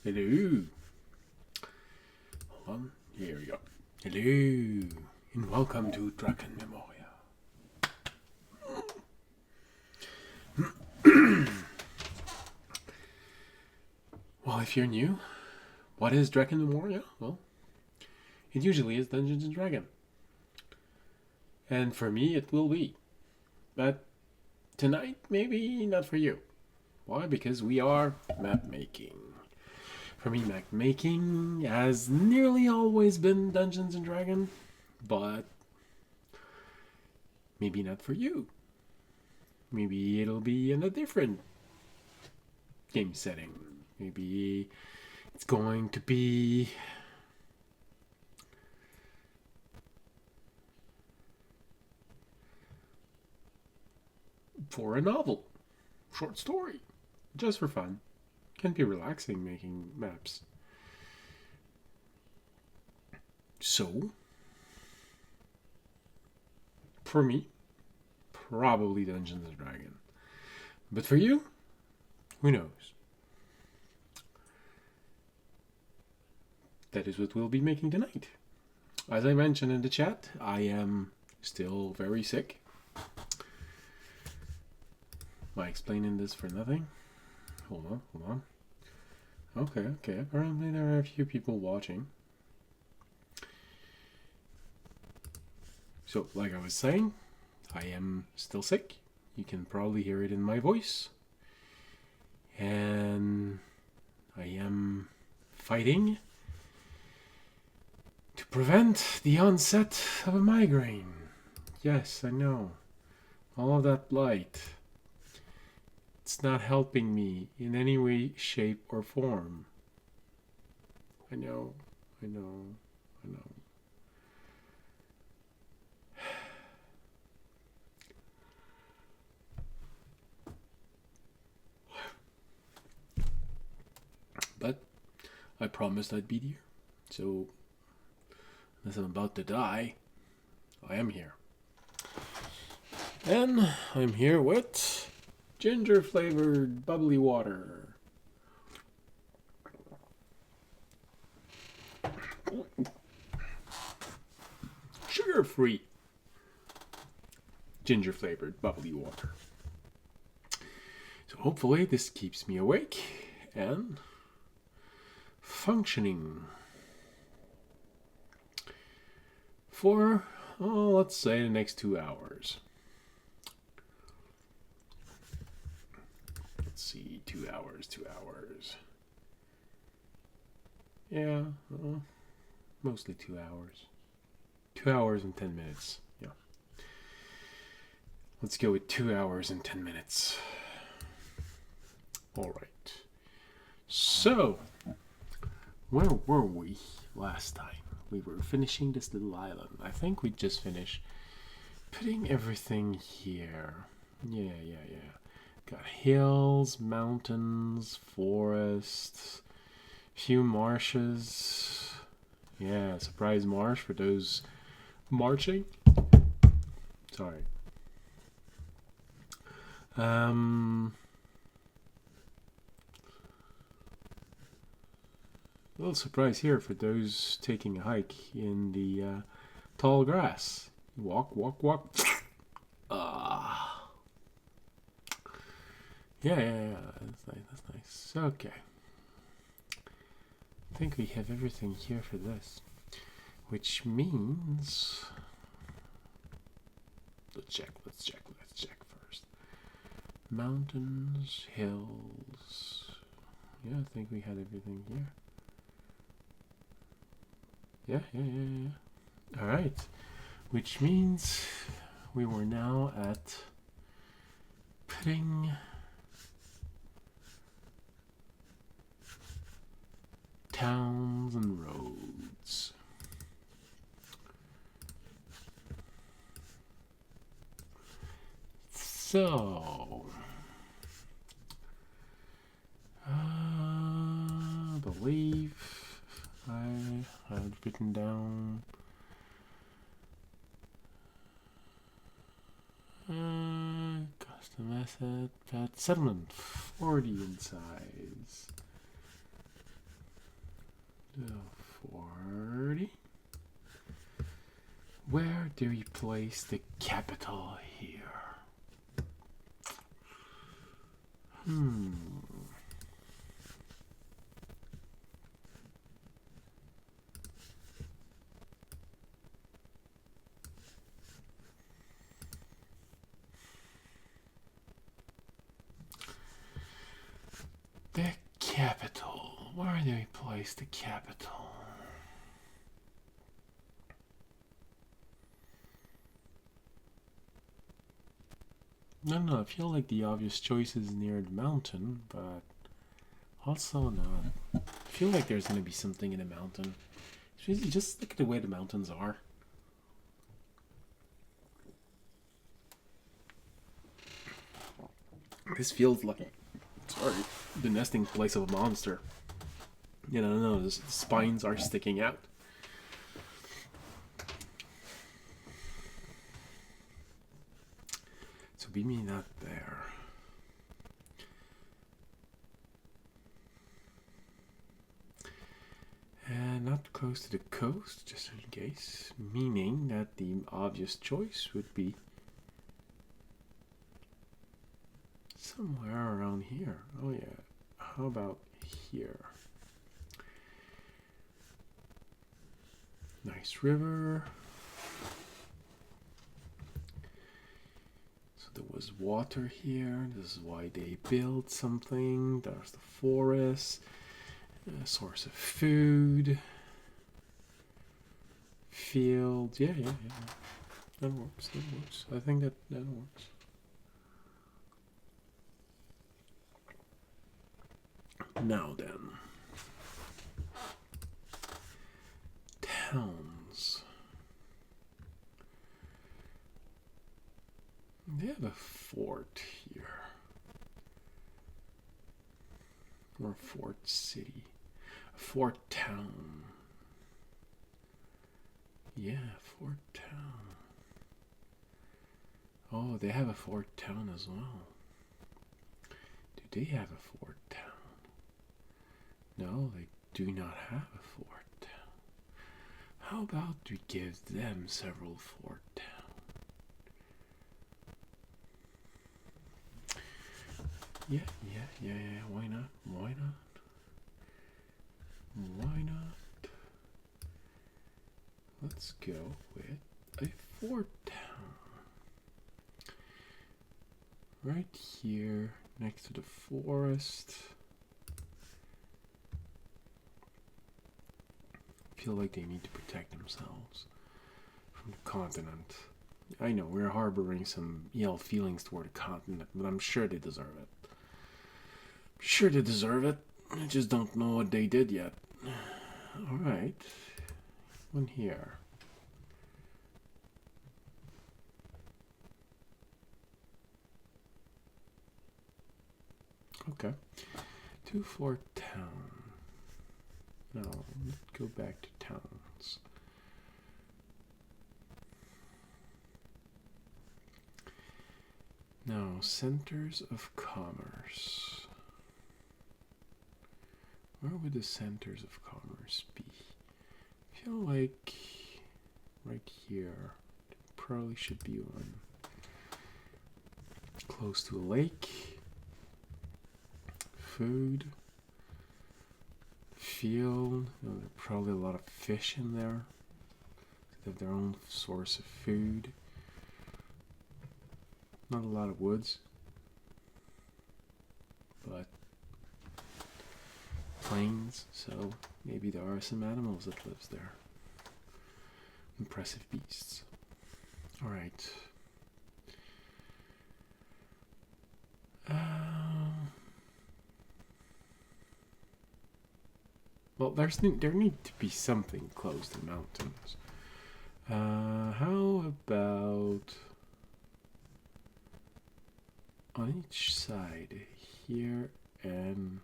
Hello. Hold on. Here we go. Hello. And welcome to Drakenmemoria. Well, if you're new, what is Drakenmemoria? Well, it usually is Dungeons and Dragons. And for me, it will be. But tonight, maybe not for you. Why? Because we are map making. For me, map making has nearly always been Dungeons and Dragons, but maybe not for you. Maybe it'll be in a different game setting. Maybe it's going to be for a novel, short story, just for fun. Can be relaxing making maps. So, for me, probably Dungeons and Dragons. But for you, who knows? That is what we'll be making tonight. As I mentioned in the chat, I am still very sick. Am I explaining this for nothing? Hold on. Okay. Apparently there are a few people watching. So, like I was saying, I am still sick. You can probably hear it in my voice. And I am fighting to prevent the onset of a migraine. Yes, I know. All of that light. It's not helping me in any way, shape, or form. I know. But I promised I'd be here. So, unless I'm about to die, I am here. And I'm here with ginger flavored bubbly water. Sugar free ginger flavored bubbly water. So hopefully this keeps me awake and functioning for, let's say the next 2 hours. Let's see, 2 hours. Yeah, mostly 2 hours. 2 hours and 10 minutes. Yeah. Let's go with 2 hours and 10 minutes. All right. So, where were we last time? We were finishing this little island. I think we just finished putting everything here. Yeah. Got hills, mountains, forests, few marshes. Yeah, surprise marsh for those marching. Sorry. A little surprise here for those taking a hike in the tall grass. Walk. Yeah. That's nice. Okay. I think we have everything here for this. Which means... Let's check first. Mountains, hills... Yeah, I think we had everything here. Yeah. Alright. Which means we were now at putting towns and roads. So, I believe I had written down custom asset, pet settlement, 40 in size. 40. Where do we place the capital here? The capital. Where do we place the capital? I don't know, I feel like the obvious choice is near the mountain, but also not. I feel like there's going to be something in the mountain. Just look at the way the mountains are. This feels like, sorry, the nesting place of a monster. You know, no, the spines are sticking out. So be me not there. And not close to the coast, just in case. Meaning that the obvious choice would be somewhere around here. Oh yeah. How about here? Nice river. So there was water here. This is why they built something. There's the forest. A source of food. Field. Yeah. That works. I think that works. Now then. Towns. They have a fort here. Or a fort city. A fort town. Yeah, fort town. Oh, they have a fort town as well. Do they have a fort town? No, they do not have a fort town. How about we give them several fort towns? Yeah. Why not? Why not? Let's go with a fort town. Right here, next to the forest. Feel like they need to protect themselves from the continent. I know we're harboring some ill feelings toward the continent, but I'm sure they deserve it. I just don't know what they did yet. Alright. One here. Okay. 2 fort town. No, let's go back to towns. Now, centers of commerce. Where would the centers of commerce be? I feel like right here. There probably should be one. Close to a lake. Food. Field. You know, there's probably a lot of fish in there. They have their own source of food. Not a lot of woods. But plains, so maybe there are some animals that lives there. Impressive beasts. Alright. Well, there need to be something close to the mountains. How about on each side here and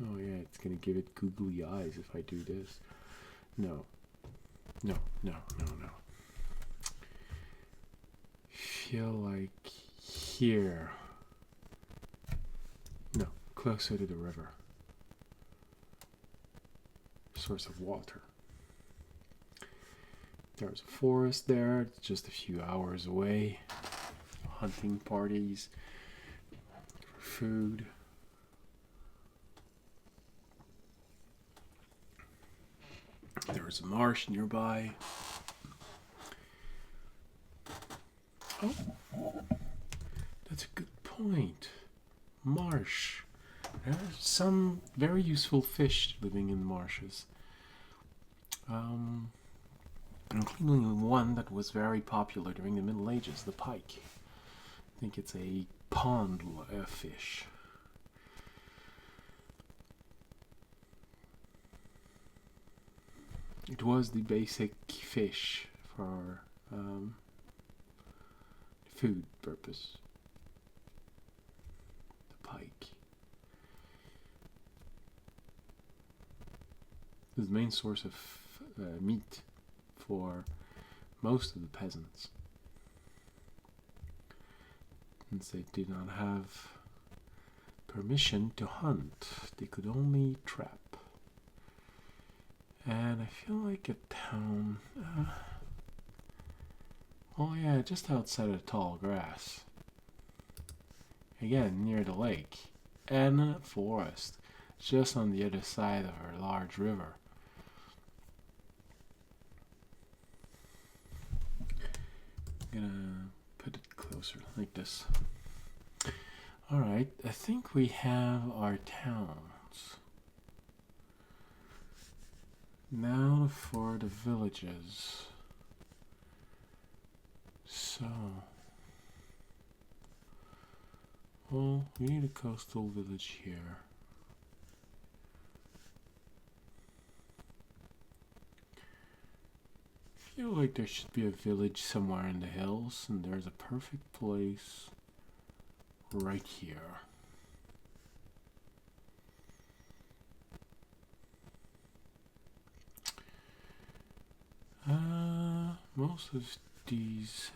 oh yeah, it's gonna give it googly eyes if I do this. No. Feel like here. No, closer to the river. source of water. There's a forest there, it's just a few hours away. Hunting parties for food. There's a marsh nearby. Oh, that's a good point. Marsh. There's some very useful fish living in marshes. Including one that was very popular during the Middle Ages, the pike. I think it's a pond fish. It was the basic fish for food purpose. The pike. It was the main source of meat for most of the peasants, since they did not have permission to hunt. They could only trap. And I feel like a town... oh yeah, just outside of tall grass. Again, near the lake. And a forest, just on the other side of our large river. I'm gonna put it closer, like this. Alright, I think we have our towns. Now for the villages. So, well, we need a coastal village here. I feel like there should be a village somewhere in the hills, and there's a perfect place right here. Most of these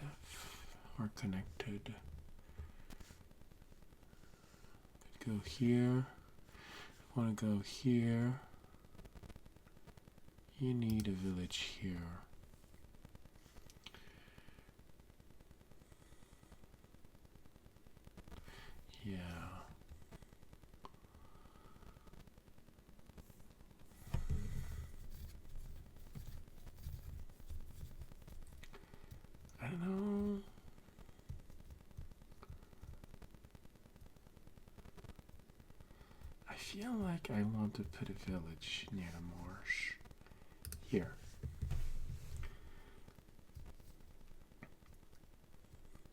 are connected. Could go here. Want to go here. You need a village here. Yeah. I don't know. I feel like I want to put a village near the marsh. Here.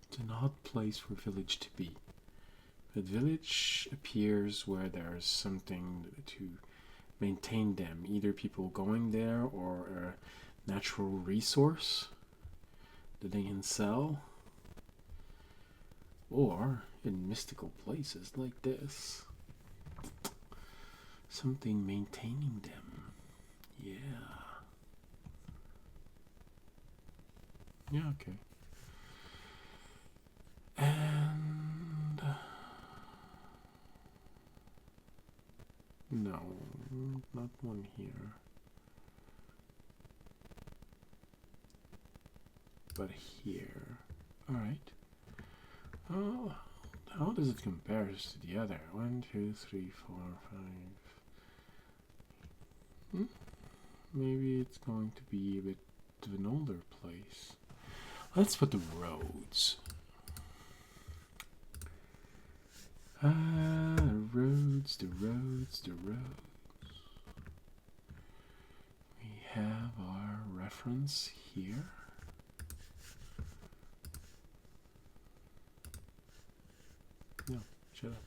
It's an odd place for a village to be. The village appears where there's something to maintain them, either people going there or a natural resource that they can sell, or in mystical places like this, something maintaining them. Yeah. Yeah, okay. And no, not one here. But here. Alright. Oh, how does it compare to the other? 1, 2, 3, 4, 5. Maybe it's going to be a bit of an older place. Let's put the roads. The roads. We have our reference here. No, shut up.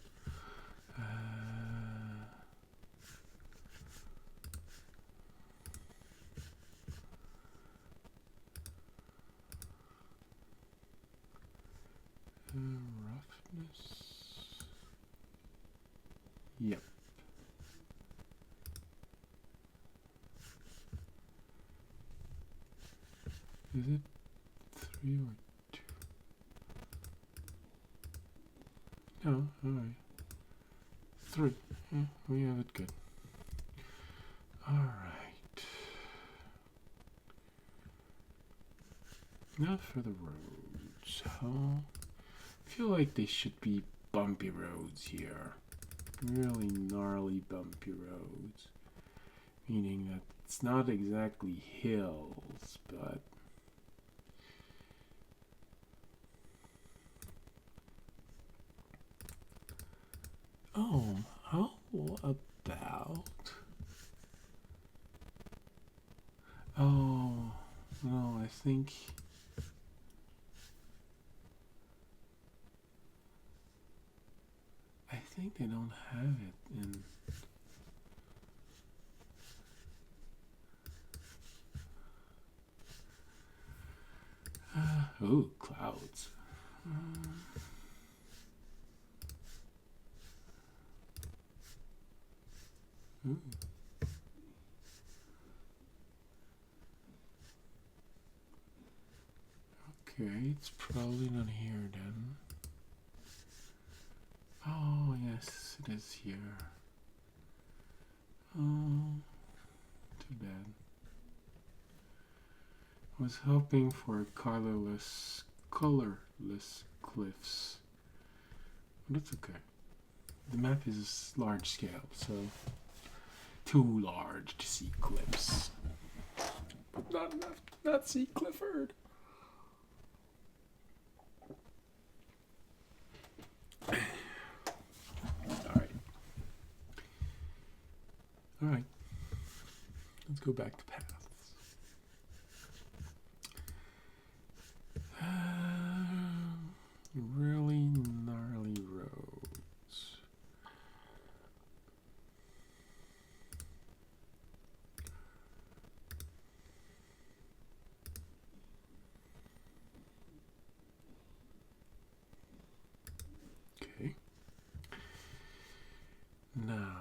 Roughness. Yep. Is it 3 or 2? No, alright. 3. Yeah, we have it good. Alright. Not for the roads. Oh, I feel like they should be bumpy roads here. Really gnarly bumpy roads. Meaning that it's not exactly hills, but oh, how about oh no, I think they don't have it in oh, clouds. Ooh. Okay, it's probably not here then. Oh, yes, it is here. Oh, too bad. I was hoping for colorless cliffs. But that's okay. The map is large scale, so too large to see cliffs. But not enough to not see Clifford. Alright. Let's go back to paths. Really gnarly roads. Okay. Now,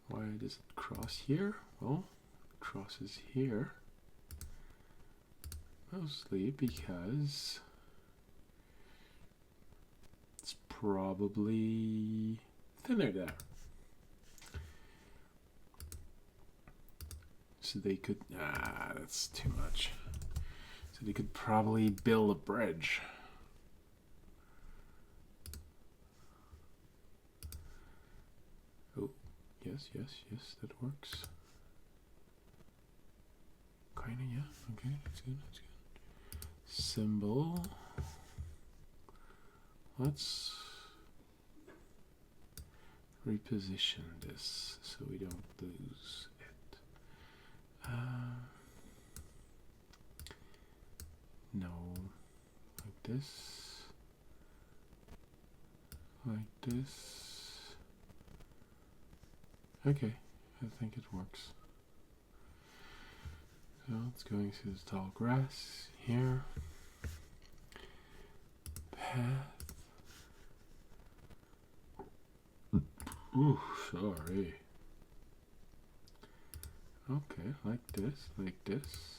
why does it cross here? Well, it crosses here. Mostly because it's probably thinner there. So they could, that's too much. So they could probably build a bridge. Oh, yes, that works. Kinda, yeah, okay, that's good. Symbol. Let's reposition this so we don't lose it. No, like this, like this. Okay, I think it works. So it's going through the tall grass here. Path. Ooh, sorry. Okay, like this, like this.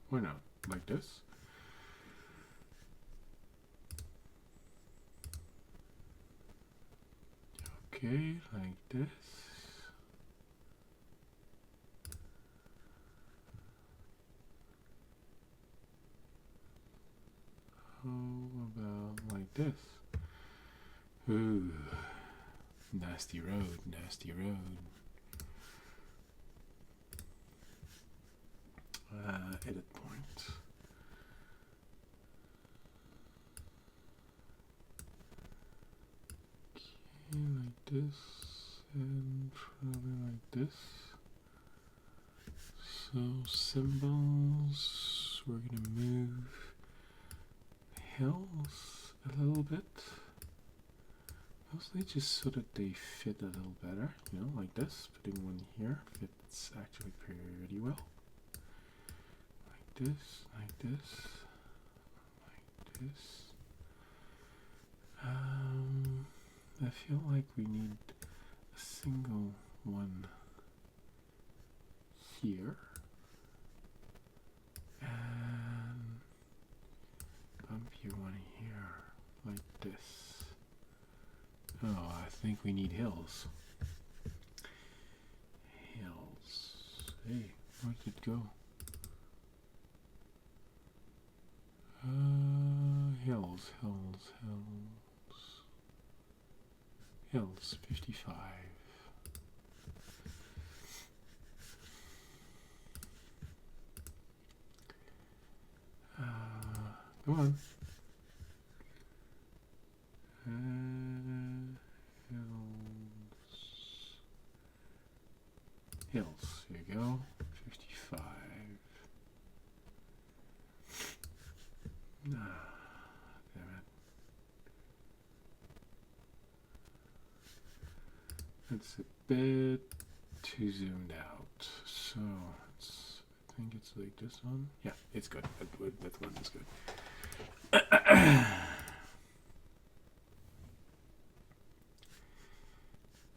Why not? Like this. Okay, like this. How about like this? Ooh, nasty road, nasty road. Edit point. Okay, like this, and probably like this. So symbols, we're gonna move hills a little bit. Mostly just so that they fit a little better, you know, like this. Putting one here fits actually pretty well. Like this, like this, like this. I feel like we need a single one here. And here, one here, like this. Oh, I think we need hills. Hills. Hey, where did it go? Hills, hills, hills. Hills, 55. Come on. Hills. Here you go. 55. Damn it. It's a bit too zoomed out. So I think it's like this one. Yeah, it's good. That one is good.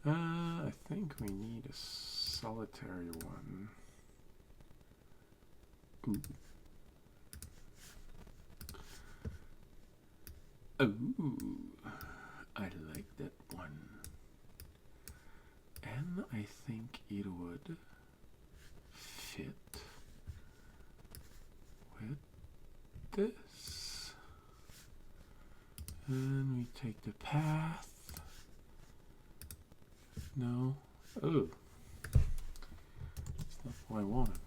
I think we need a solitary one. Ooh. Ooh, I like that one. And I think it would fit with this. And we take the path. No. Oh. That's not what I wanted.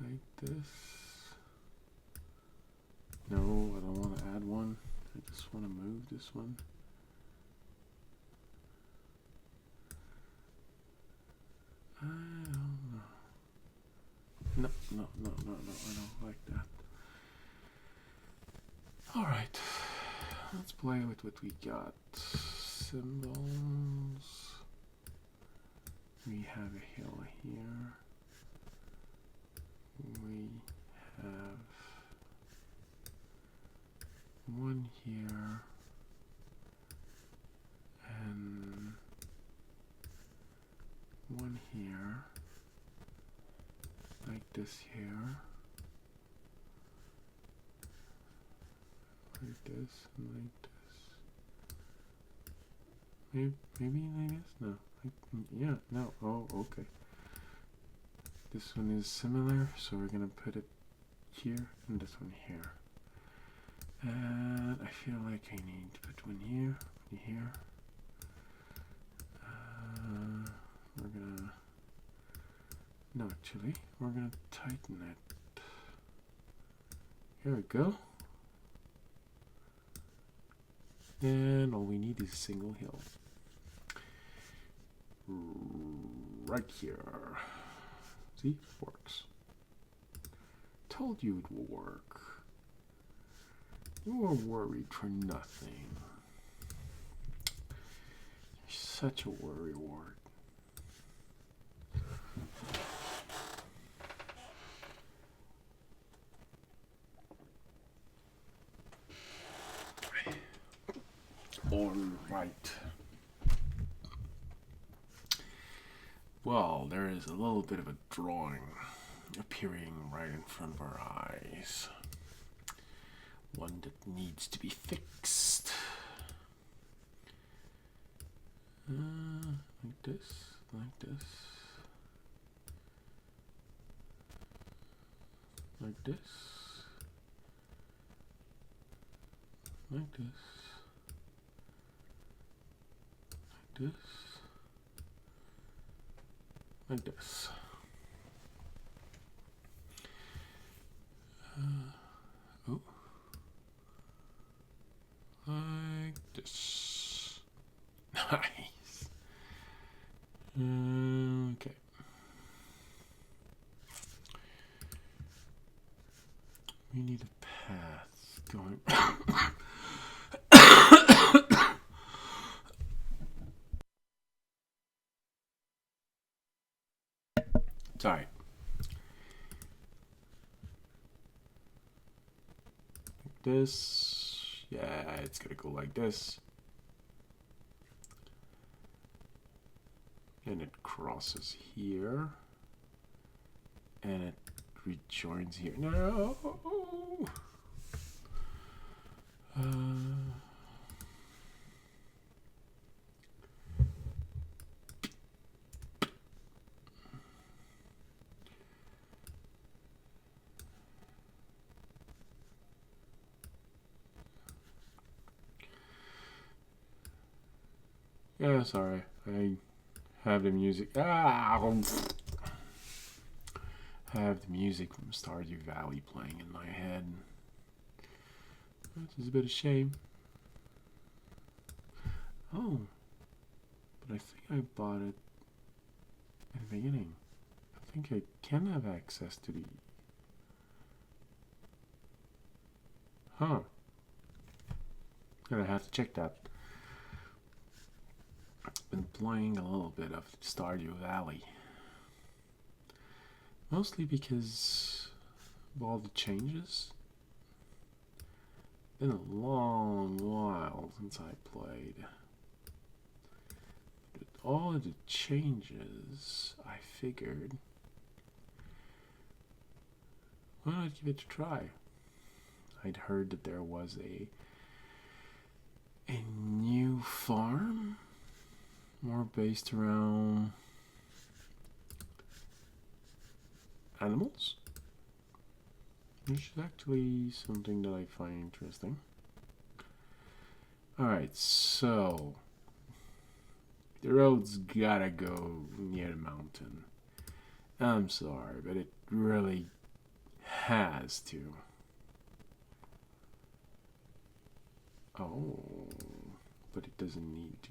Like this. No, I don't want to add one. I just want to move this one. I don't know. No, I don't like that. Alright, let's play with what we got. Symbols. We have a hill here. We have one here and one here, like this here, like this and like this. Maybe like this? No. Yeah, no. Oh, okay. This one is similar, so we're gonna put it here and this one here. And I feel like I need to put one here, one here. We're gonna, no, actually, we're gonna tighten it. Here we go. And all we need is a single hill. Right here. See, it works. Told you it will work. You were worried for nothing. You're such a worry wart. All right. Well, there is a little bit of a drawing appearing right in front of our eyes. One that needs to be fixed. Like this, like this, like this, like this, like this, like this. Oh. Like this. Nice. Okay. We need a path going. Sorry. Like this. Yeah, it's gonna go like this. And it crosses here. and it rejoins here. No. Yeah, sorry. I have the music. Have the music from Stardew Valley playing in my head. Which is a bit of a shame. Oh, but I think I bought it in the beginning. I think I can have access to the... Huh. Gonna have to check that. I've been playing a little bit of Stardew Valley. Mostly because of all the changes. Been a long while since I played. With all of the changes, I figured, why not give it a try? I'd heard that there was a new farm, more based around animals, which is actually something that I find interesting. Alright, so the road's gotta go near the mountain. I'm sorry, but it really has to. Oh, but it doesn't need to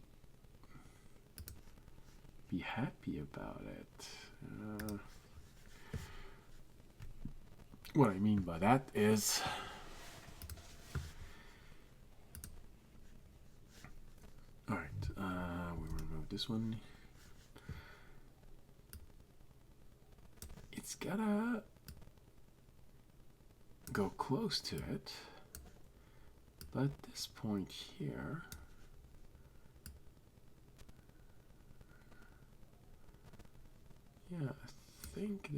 be happy about it. What I mean by that is, alright, we remove this one. It's gotta go close to it, but at this point here, yeah, I think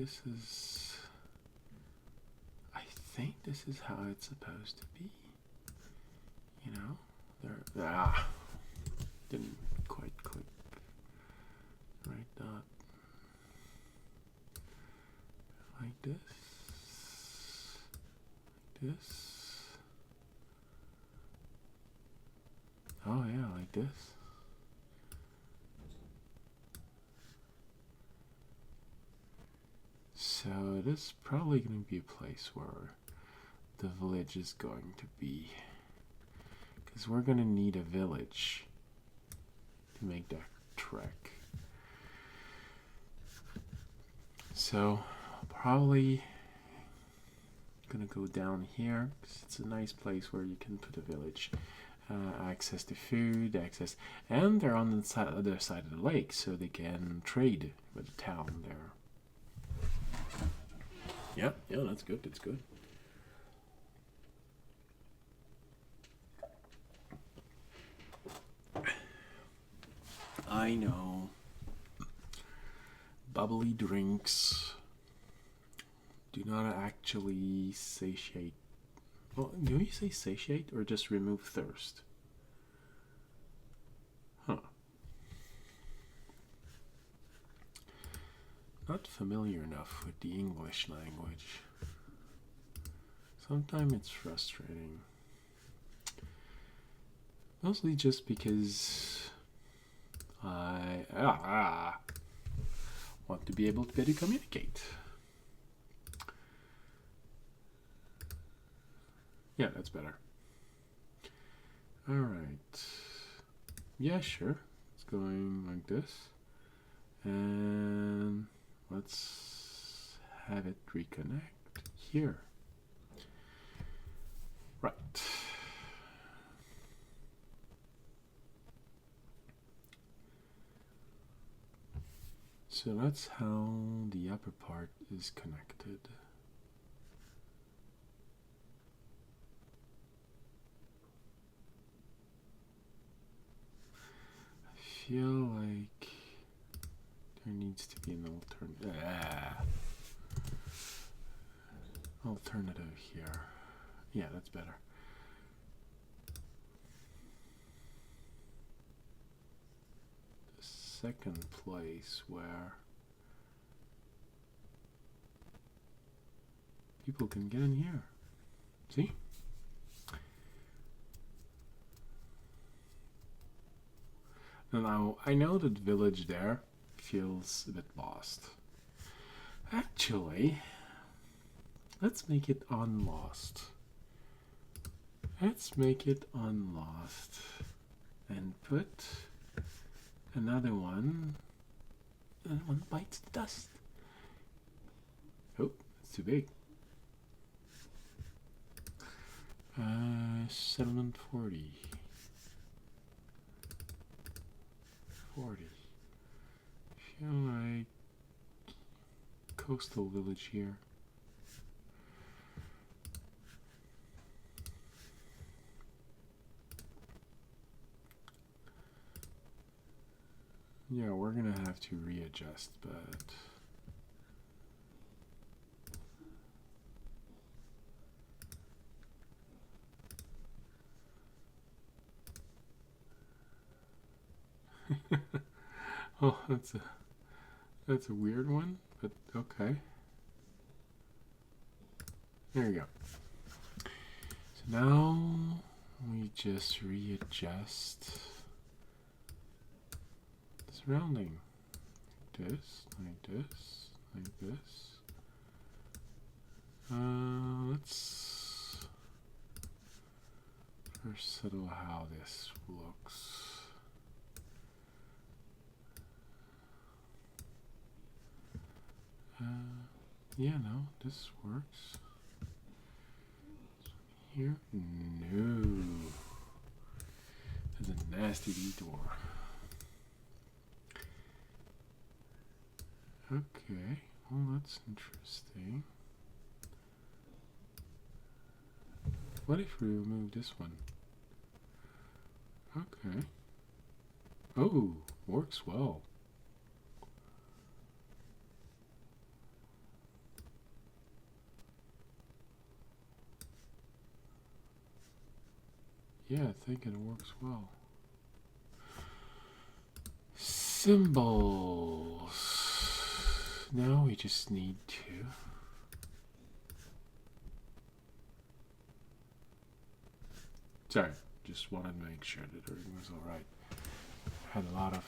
this is how it's supposed to be. You know, didn't quite click right dot. Like this, like this. Oh yeah, like this. So this is probably going to be a place where the village is going to be, because we're going to need a village to make that trek. So probably gonna go down here because it's a nice place where you can put a village, access to food, and they're on the other side of the lake, so they can trade with the town there. Yeah, that's good. That's good. I know. Bubbly drinks do not actually satiate. Well, do you say satiate or just remove thirst? Huh. Not familiar enough with the English language. Sometimes it's frustrating. Mostly just because I want to be able to better communicate. Yeah, that's better. Alright. Yeah, sure. It's going like this. And let's have it reconnect here. Right. So that's how the upper part is connected. I feel like there needs to be an alternative. alternative here. Yeah, that's better. The second place where people can get in here. See? Now, I know that village there feels a bit lost. Actually, let's make it unlost. Let's make it unlost. And put another one. And one bites the dust. Oh, it's too big. Settlement 40. 40. Feel like coastal village here. Yeah, we're gonna have to readjust, but oh, that's a weird one, but okay. There you go. So now we just readjust the surrounding. Like this, like this, like this. Let's first settle how this looks. Yeah, no, this works. Here? No. That's a nasty detour. Okay, well, that's interesting. What if we remove this one? Okay. Oh, works well. Yeah, I think it works well. Symbols. Now we just need to sorry, just wanted to make sure that everything was alright. Had a lot of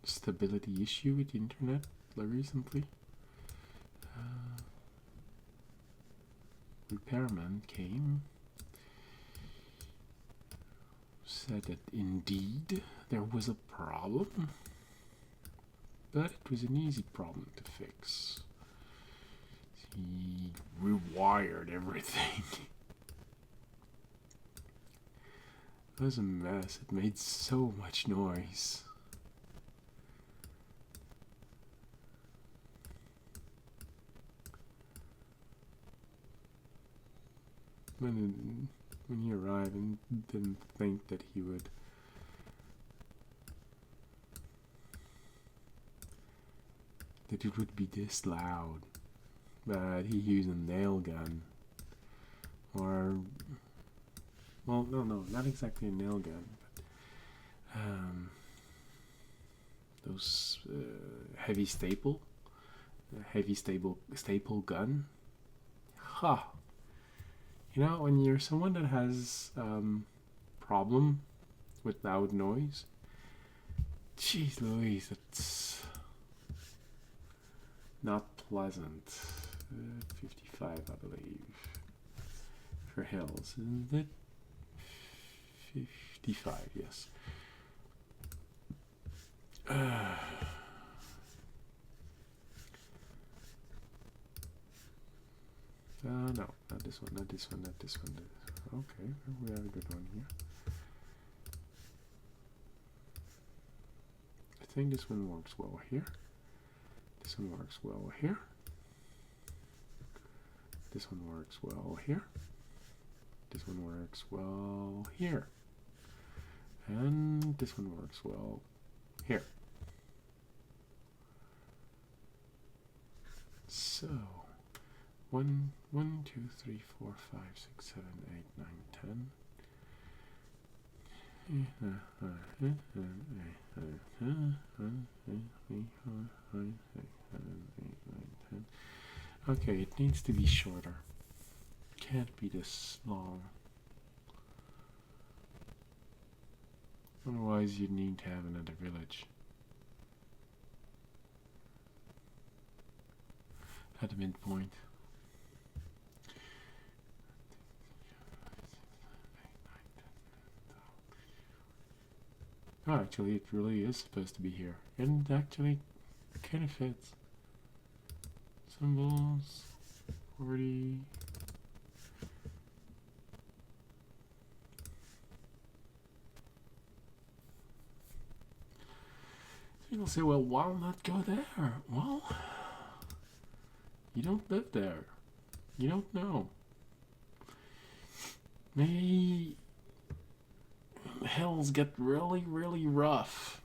stability issue with the internet recently. Repairman came, said that indeed there was a problem, but it was an easy problem to fix. He rewired everything. It was a mess. It made so much noise. When he arrived and didn't think that he would that it would be this loud, but he used a nail gun, or well, no, not exactly a nail gun, but those heavy staple gun. Ha! You know, when you're someone that has problem with loud noise, jeez Louise, it's not pleasant. 55, I believe, for hills, isn't it? 55, yes. No, not this one, not this one, not this one. Okay, we have a good one here. I think this one works well here. This one works well here. This one works well here. This one works well here. And this one works well here. So 1, 1, 2, 3, 4, 5, 6, 7, 8, 9, 10. Okay, it needs to be shorter. Can't be this long. Otherwise, you'd need to have another village. At the midpoint. Oh, actually, it really is supposed to be here. And it actually kind of fits. Symbols, 40. People say, well, why not go there? Well, you don't live there. You don't know. Maybe hills get really, really rough.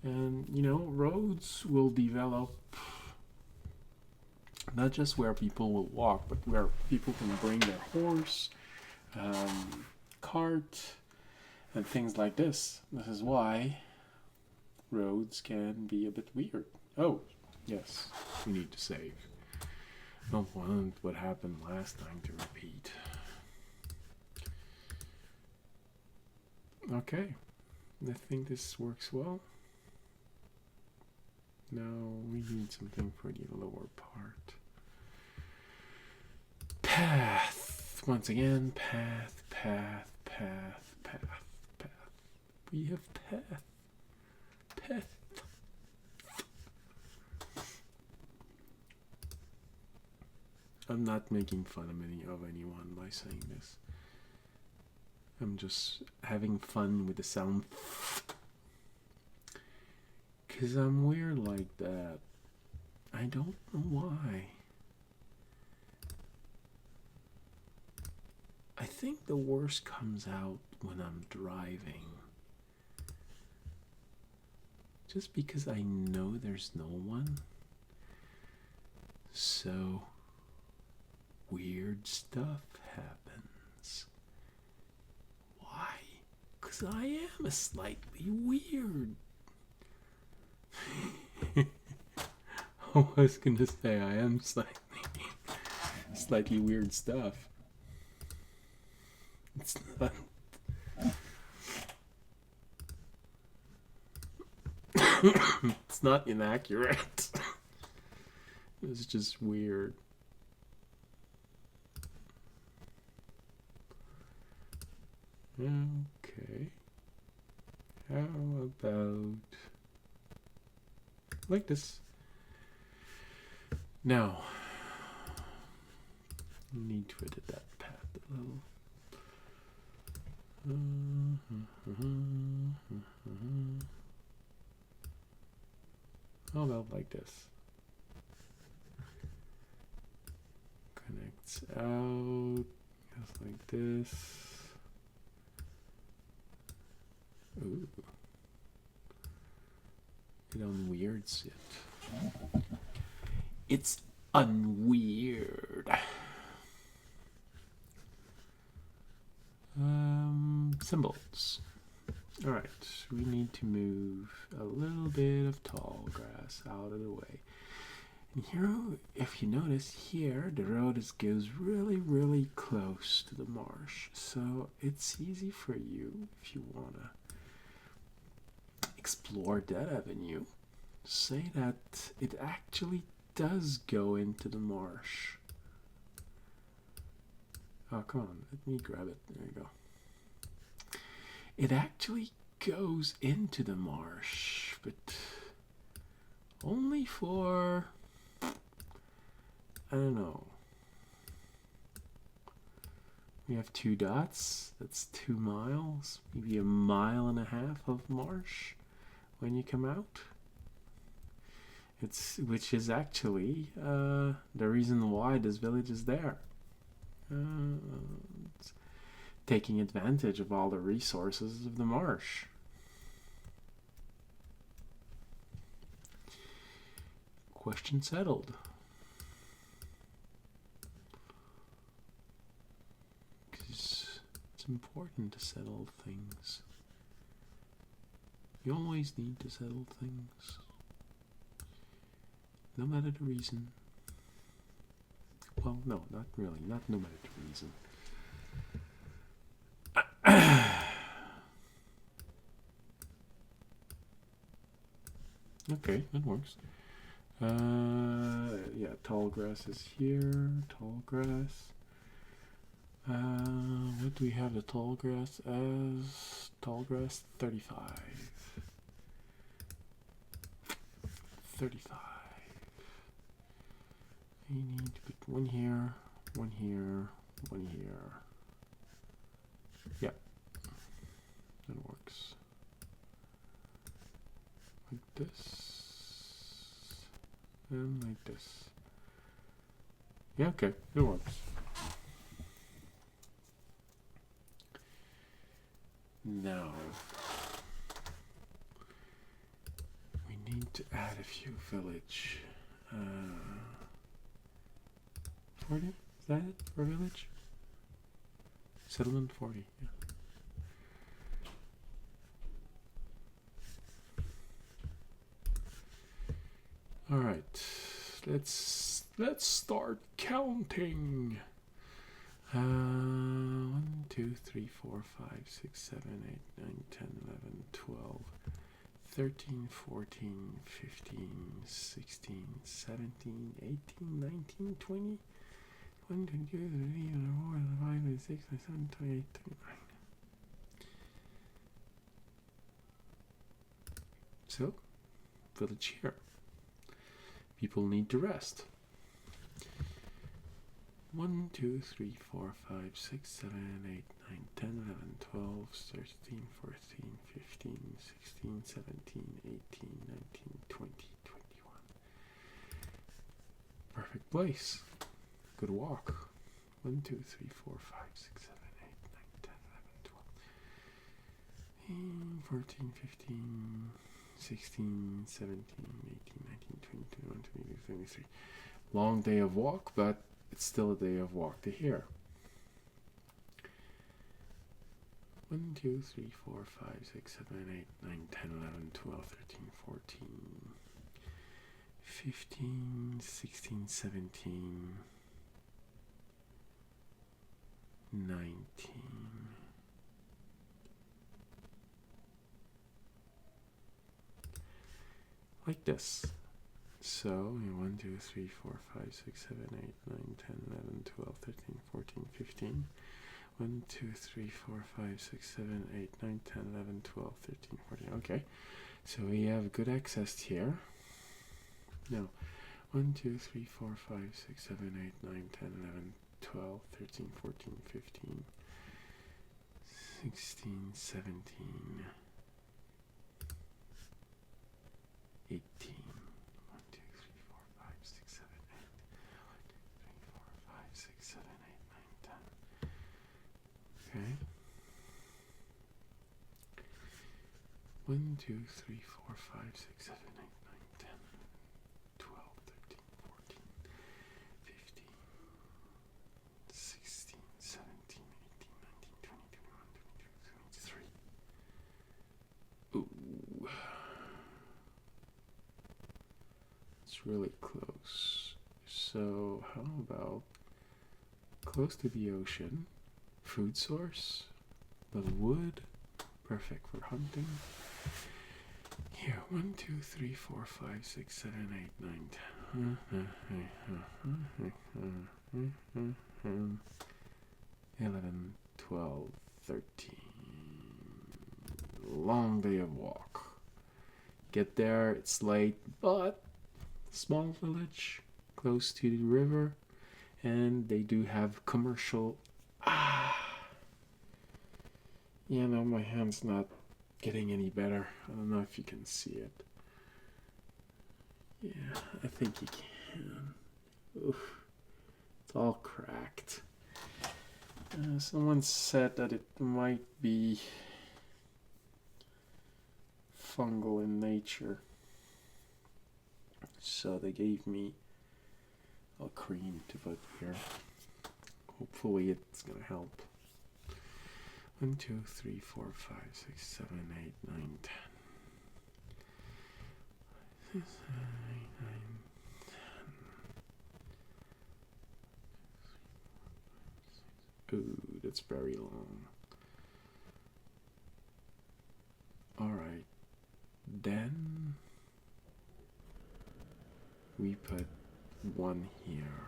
And, you know, roads will develop not just where people will walk, but where people can bring their horse, cart, and things like this. This is why roads can be a bit weird. Oh, yes, we need to save. Don't want what happened last time to repeat. Okay, I think this works well. Now we need something for the lower part. Path. Once again, path, path, path, path, path. We have path. Path. I'm not making fun of anyone by saying this. I'm just having fun with the sound. Because I'm weird like that. I don't know why. I think the worst comes out when I'm driving. Just because I know there's no one. So weird stuff happens. Why? Because I am a slightly weird. I was gonna say I am slightly weird stuff. It's not. It's not inaccurate. It's just weird. Okay. How about like this? Now, you need to edit that path a little. How about like this? Connects out, just like this. Ooh. It unweirds it. It's unweird. Symbols. Alright, we need to move a little bit of tall grass out of the way. And here, if you notice here, the road goes really, really close to the marsh. So it's easy for you, if you want to explore that avenue, say that it actually does go into the marsh. Oh, come on, let me grab it. There you go. It actually goes into the marsh, but only for, I don't know. We have 2 dots. That's 2 miles, maybe 1.5 miles of marsh when you come out. Which is actually the reason why this village is there. It's taking advantage of all the resources of the marsh. Question settled. Because it's important to settle things. You always need to settle things. No matter the reason. Well, no, not really. Not no matter the reason. Okay, that works. Yeah, tall grass is here. Tall grass. What do we have the tall grass as? Tall grass 35. 35. You need to put one here, one here, one here. Yeah, that works. Like this, and like this. Yeah, okay, it works. Now, we need to add a few village. 40? Is that it for village? Settlement 40, yeah. All right, let's start counting. 1, 2, 3, 4, 5, 6, 7, 8, 9, 10, 11, 12, 13, 14, 15, 16, 17, 18, 19, 20, 1, 2, 3, 4, 5, 6, 7, 28, 29. So, village here. People need to rest. 1, 2, 3, 4, 5, 6, 7, 8, 9, 10, 11, 12, 13, 14, 15, 16, 17, 18, 19, 20, 21. Perfect place. Good walk. 1, 2, 3, 4, 5, 6, 7, 8, 9, 10, 11, 12, 14, 15, 16, 17, 18, 19, 20, 21, 22, 23. Long day of walk, but it's still a day of walk to here. 1, 2, 3, 4, 5, 6, 7, 8, 9, 10, 11, 12, 13, 14, 15, 16, 17, 19. Like this. So, 1, 2, 3, 4, 5, 6, 7, 8, 9, 10, 11, 12, 13, 14, 15. 1, 2, 3, 4, 5, 6, 7, 8, 9, 10, 11, 12, 13, 14. Okay. So we have good access here. Now, 1, 2, 3, 4, 5, 6, 7, 8, 9, 10, 11, 12, 13, 14, 15, 16, 17, 18. 1, 2, 3, 4, 5, 6, 7, 8. 1, 2, 3, 4, 5, 6, 7, 8, 9, 10. Okay. 1, 2, 3, 4, 5, 6, 7, 8, 9, 10, 12, 13, 14, 15, 16, 17, 18, 19, 20, 21, 22, 23. Ooh. It's really close. So how about close to the ocean, food source, little wood, perfect for hunting. Here, 1, 2, 3, 4, 5, 6, 7, 8, 9, 10. 11, 12, 13. Long day of walk. Get there, it's late, but small village, close to the river, and they do have commercial. You know, my hand's not getting any better. I don't know if you can see it. Yeah, I think you can. Oof. It's all cracked. Someone said that it might be fungal in nature. So they gave me a cream to put here. Hopefully it's gonna help. 1, 2, 3, 4, 5, 6, 7, 8, 9, 10. 6, 7, 8, 9, 10. Ooh, that's very long. Alright. Then we put 1 here.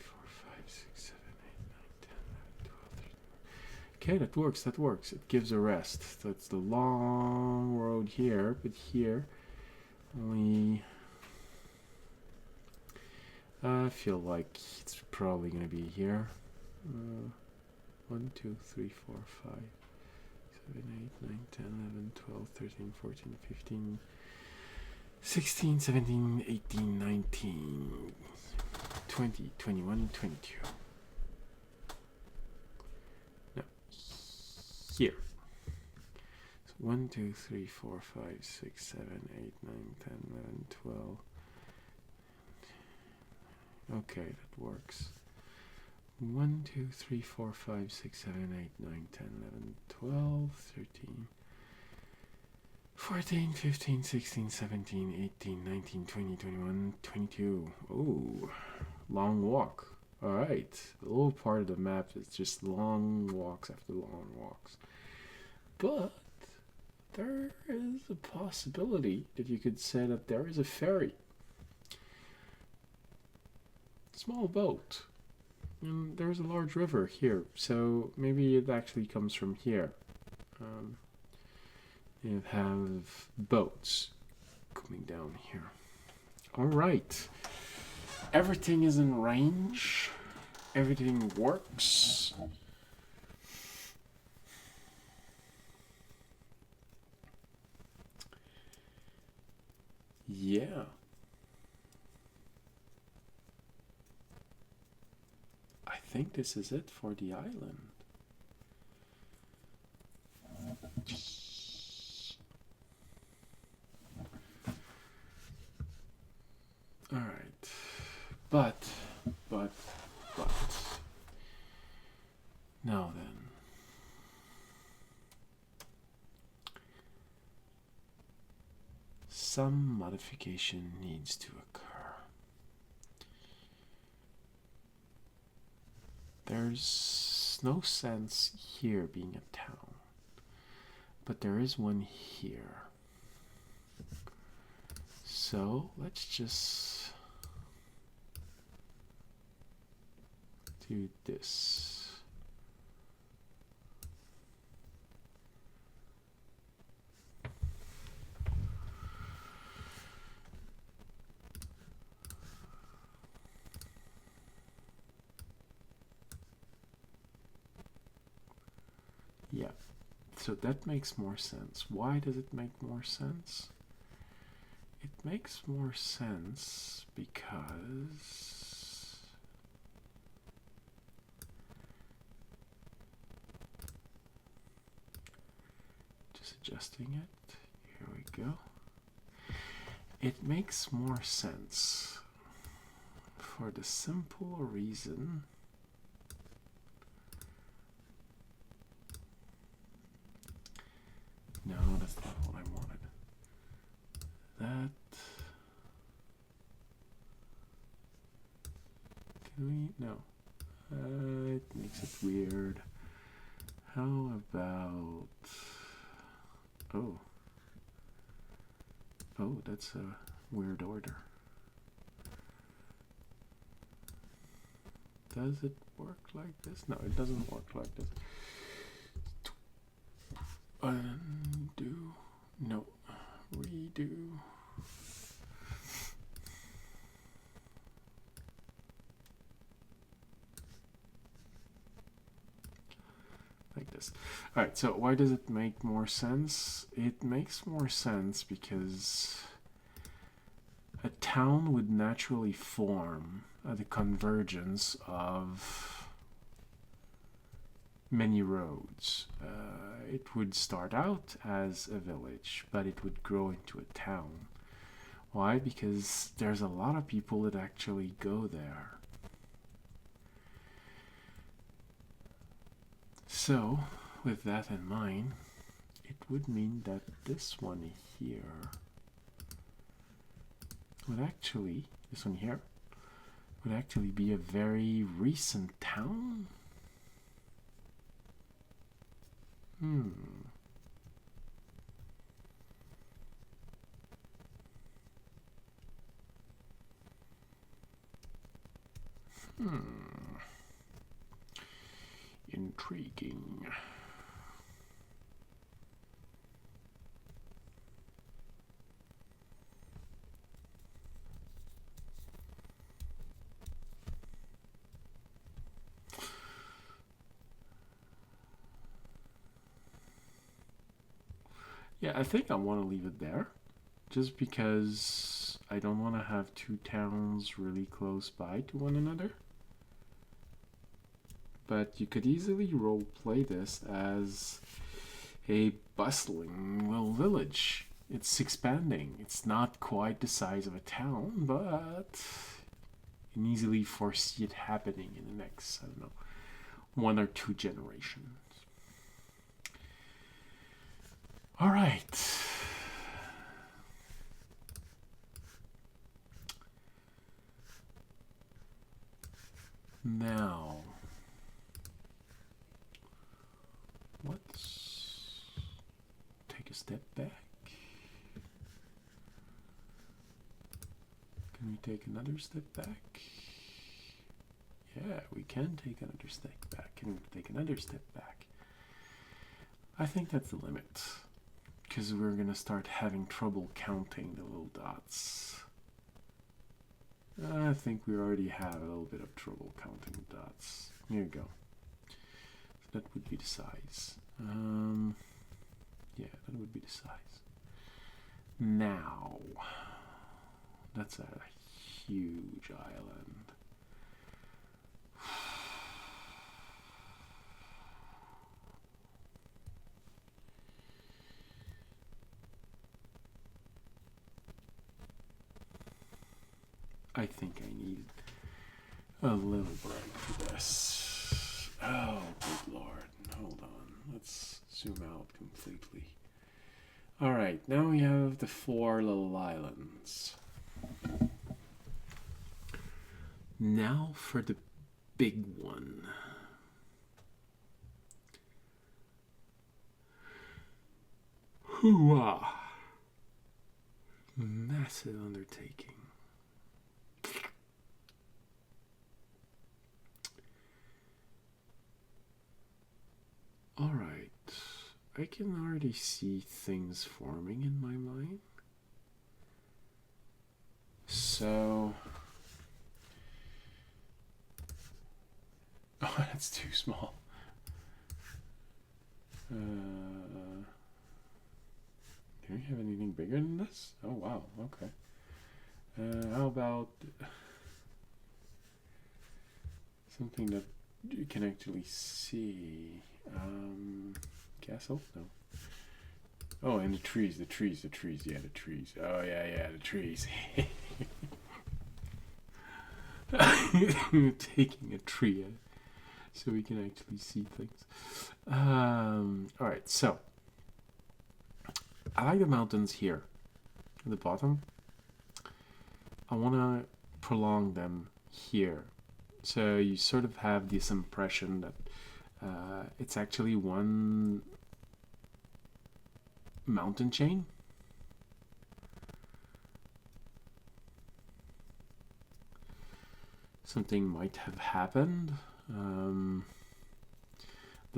4, 5, 6, 7, 8, 9, 10, 11, 12, 13. Okay, that works, that works. It gives a rest. So it's the long road here, but here only I feel like it's probably gonna be here. 1, 2, 3, 4, 5, 7, 8, 9, 10, 11, 12, 13, 14, 15, 16, 17, 18, 19, 20, 21, 22. No, here. So 1, 2, 3, 4, 5, 6, 7, 8, 9, 10, 11, 12. Okay, that works. 1, 2, 3, 4, 5, 6, 7, 8, 9, 10, 11, 12, 13, 14, 15, 16, 17, 18, 19, 20, 21, 22. Oh, long walk. Alright, a little part of the map is just long walks after long walks. But there is a possibility that you could say that there is a ferry. Small boat. And there's a large river here, so maybe it actually comes from here. You have boats coming down here. All right. Everything is in range. Everything works. Yeah. I think this is it for the island. All right. But. Now then. Some modification needs to occur. There's no sense here being a town, but there is one here. So let's just do this. Yeah, so that makes more sense. Why does it make more sense? It makes more sense because just adjusting it. Here we go. It makes more sense for the simple reason no, that's not what I wanted. That can we? No. It makes it weird. How about? Oh, that's a weird order. Does it work like this? No, it doesn't work like this. Undo. No. Redo. Like this. Alright, so why does it make more sense? It makes more sense because a town would naturally form at the convergence of many roads. it would start out as a village, but it would grow into a town. Why? Because there's a lot of people that actually go there. So, with that in mind, it would mean that this one here would actually, this one here, would actually be a very recent town. Intriguing. Yeah, I think I want to leave it there, just because I don't want to have two towns really close by to one another. But you could easily roleplay this as a bustling little village. It's expanding. It's not quite the size of a town, but you can easily foresee it happening in the next, I don't know, 1 or 2 generations. All right. Now, let's take a step back. Can we take another step back? Yeah, we can take another step back. Can we take another step back? I think that's the limit, because we're going to start having trouble counting the little dots. I think we already have a little bit of trouble counting the dots. Here you go. So that would be the size. Yeah, that would be the size. Now, that's a huge island. I think I need a little break for this. Oh, good lord. Hold on. Let's zoom out completely. Alright, now we have the 4 little islands. Now for the big one. Hooah! Massive undertaking. Alright, I can already see things forming in my mind. So, oh, that's too small. Do we have anything bigger than this? Oh wow, okay. How about something that you can actually see? Castle? No. Oh, and the trees. Yeah, the trees. Oh, yeah, the trees. Taking a tree so we can actually see things. Alright, so I like the mountains here at the bottom. I want to prolong them here. So you sort of have this impression that it's actually one mountain chain. Something might have happened. The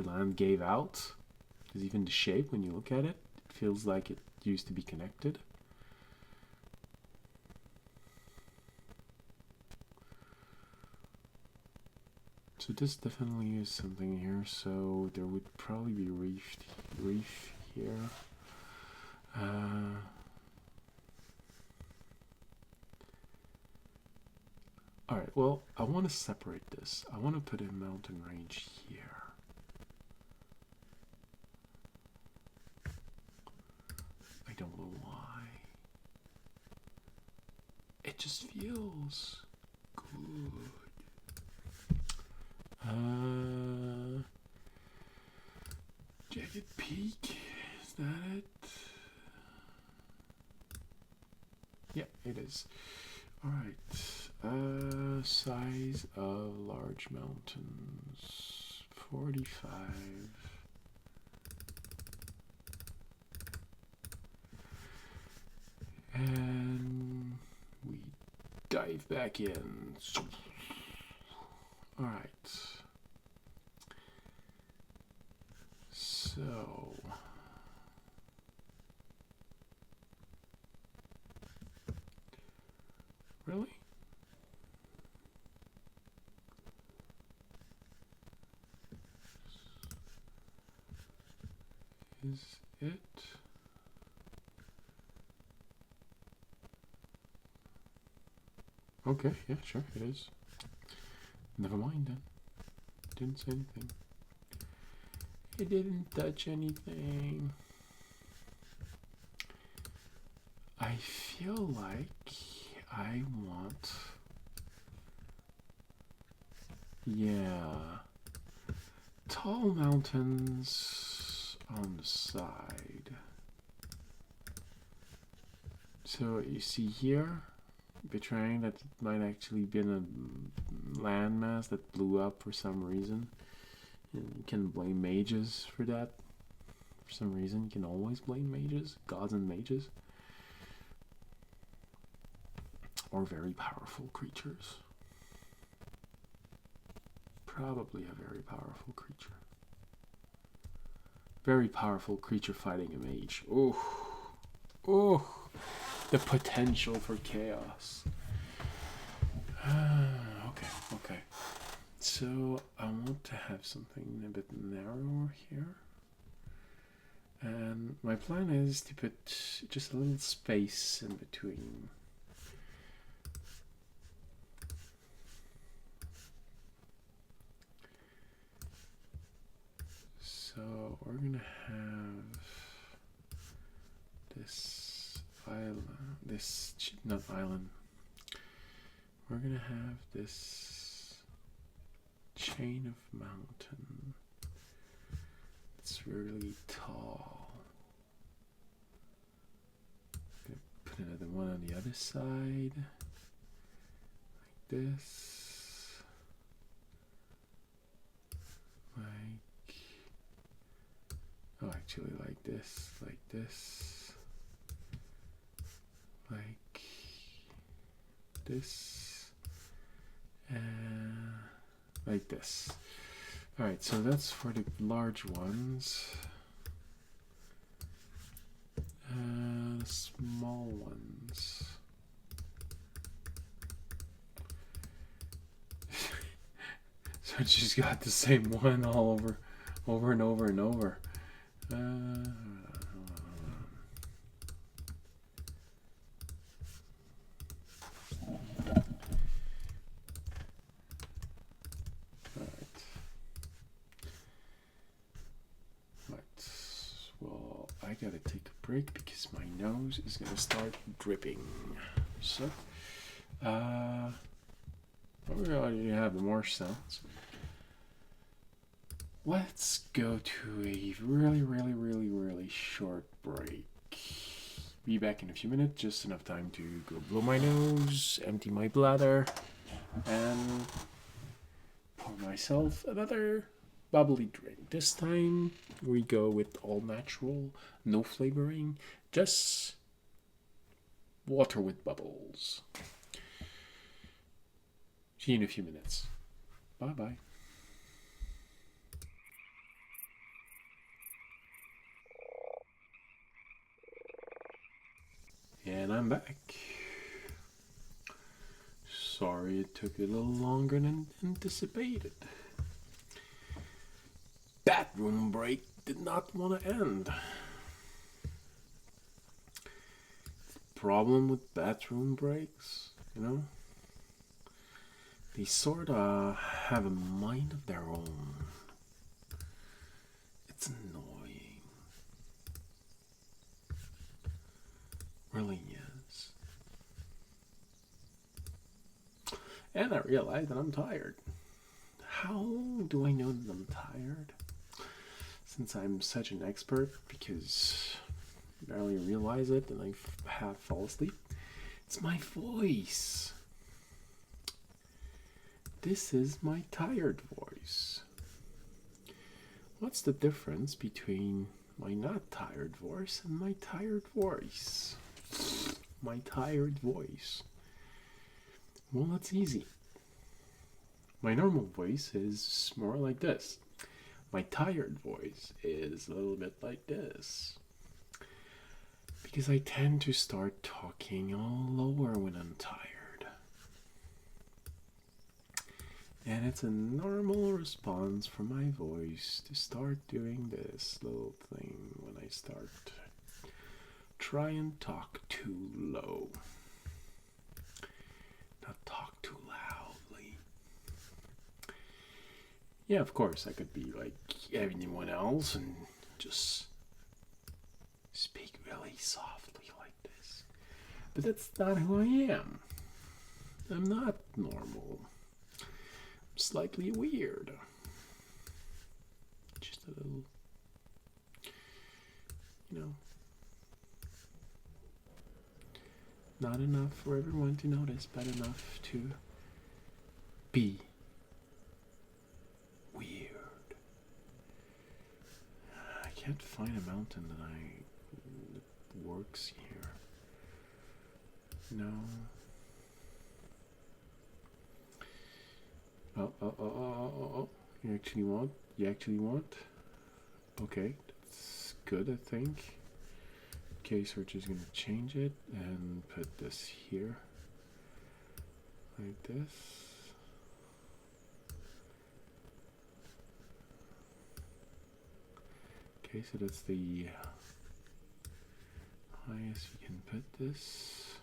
land gave out. Because even the shape, when you look at it, it feels like it used to be connected. So this definitely is something here. So there would probably be reef here. Alright, well, I want to separate this. I want to put a mountain range here. It just feels good. Jagged Peak, is that it? Yeah, it is. Alright. Size of large mountains. 45. And we dive back in. Alright. So really? Is it? Okay, yeah, sure, it is. Never mind then. Didn't say anything. It didn't touch anything. I feel like I want... Yeah. Tall mountains on the side. So you see here, betraying that it might actually been a landmass that blew up for some reason. And you can blame mages for that. For some reason, you can always blame mages, gods and mages. Or very powerful creatures. Probably a very powerful creature. Very powerful creature fighting a mage. Oh, oh, the potential for chaos. Okay. So I want to have something a bit narrower here. And my plan is to put just a little space in between. So we're gonna have this island, not island. We're gonna have this chain of mountain. It's really tall. Gonna put another one on the other side, like this, like, oh, actually like this, like this, like this, and like this. Alright, so that's for the large ones. The small ones. So it's just got the same one all over and over and over. Well, I gotta take a break because my nose is gonna start dripping. So, we already have more sounds. Let's go to a really short break. Be back in a few minutes, just enough time to go blow my nose, empty my bladder, and pour myself another bubbly drink. This time we go with all natural, no flavoring, just water with bubbles. See you in a few minutes. Bye bye. And I'm back. Sorry it took a little longer than anticipated. Bathroom break did not want to end. Problem with bathroom breaks, you know? They sort of have a mind of their own. It's annoying. Really is. And I realized that I'm tired. How do I know that I'm tired? Since I'm such an expert, because I barely realize it and I half fall asleep. It's my voice. This is my tired voice. What's the difference between my not tired voice and my tired voice? My tired voice. Well, that's easy. My normal voice is more like this. My tired voice is a little bit like this. Because I tend to start talking all lower when I'm tired. And it's a normal response from my voice to start doing this little thing when I start. Try and talk too low. Not talk too loudly. Yeah, of course, I could be like anyone else and just speak really softly like this. But that's not who I am. I'm not normal. I'm slightly weird. Just a little, not enough for everyone to notice, but enough to be weird. I can't find a mountain that works here. No. Oh. You actually want? Okay, that's good, I think. Okay, so we're just gonna change it and put this here. Like this. Okay, so that's the highest we can put this.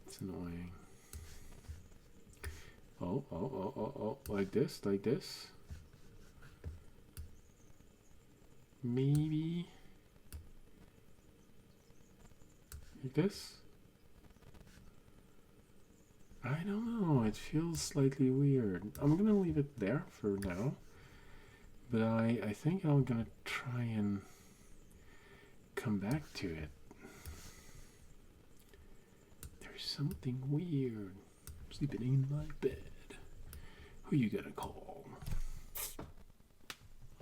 It's annoying. Oh, like this. Maybe like this. I don't know, it feels slightly weird. I'm gonna leave it there for now, but I think I'm gonna try and come back to it. There's something weird. I'm sleeping in my bed. Who you gonna call?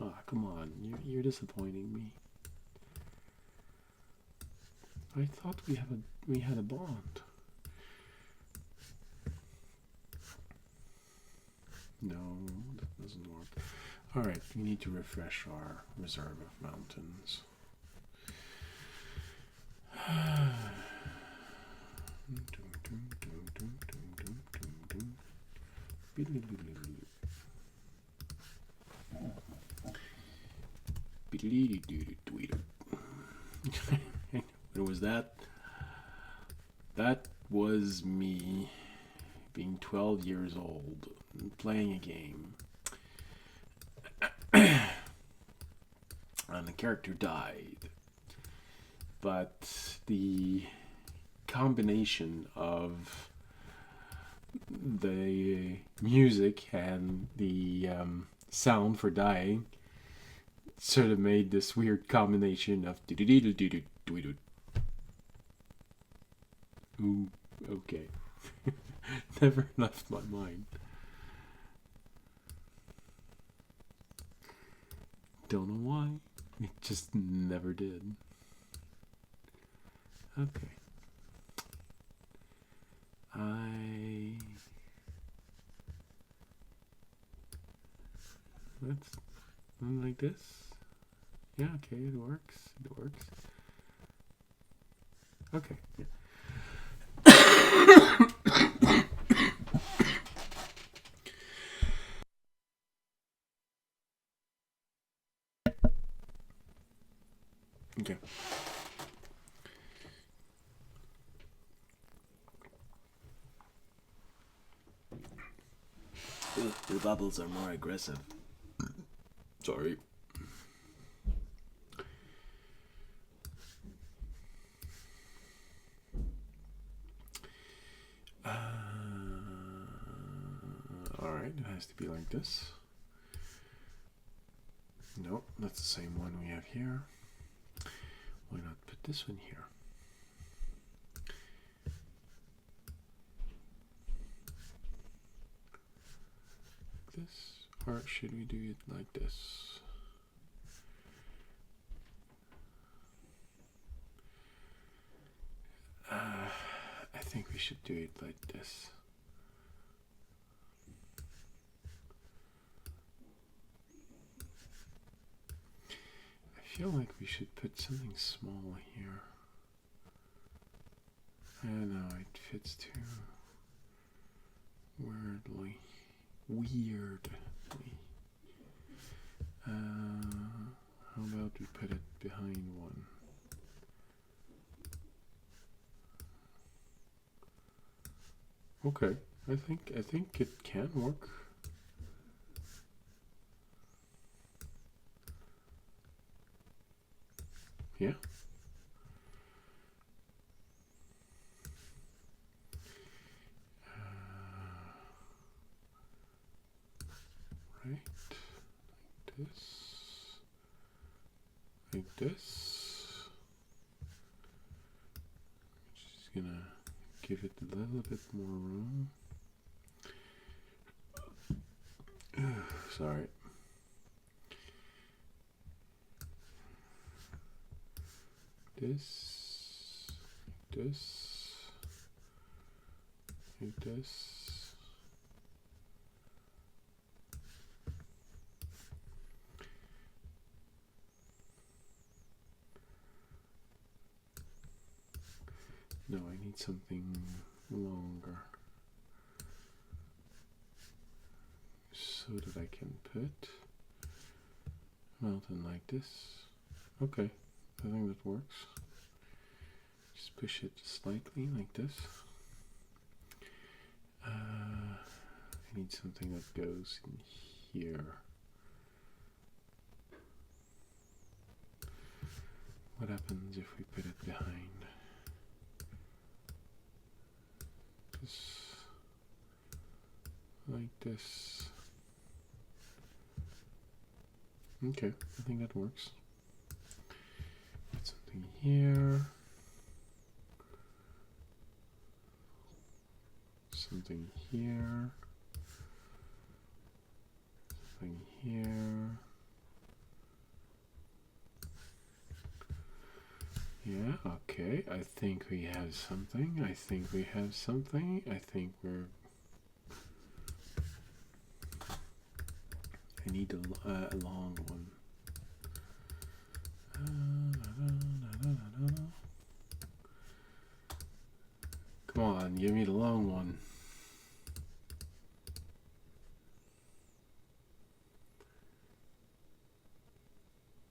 Ah, come on, you're disappointing me. I thought we had a bond. No, that doesn't work. Alright, we need to refresh our reserve of mountains. What was that? That was me being 12 years old and playing a game. And the character died. But the combination of the music and the sound for dying sort of made this weird combination of ooh, okay. Never left my mind. Don't know why. It just never did. Okay. Let's like this. Yeah, okay, it works. Okay. Yeah. Okay. The bubbles are more aggressive. Sorry. Alright, it has to be like this. Nope, that's the same one we have here. Why not put this one here? Like this, or should we do it like this? I think we should do it like this. I feel like we should put something small here. I don't know, it fits too weirdly. How about we put it behind one? Okay, I think it can work. Yeah. Right, like this, like this. Just gonna give it a little bit more room. Sorry. This, like this. No, I need something longer so that I can put mountain like this. Okay, I think that works. Just push it slightly like this. I need something that goes in here. What happens if we put it behind? Just like this. Okay, I think that works. Put something here. Something here. Something here. Yeah, okay. I think we have something. I think we have something. I think we're... I need a long one. Come on, give me the long one.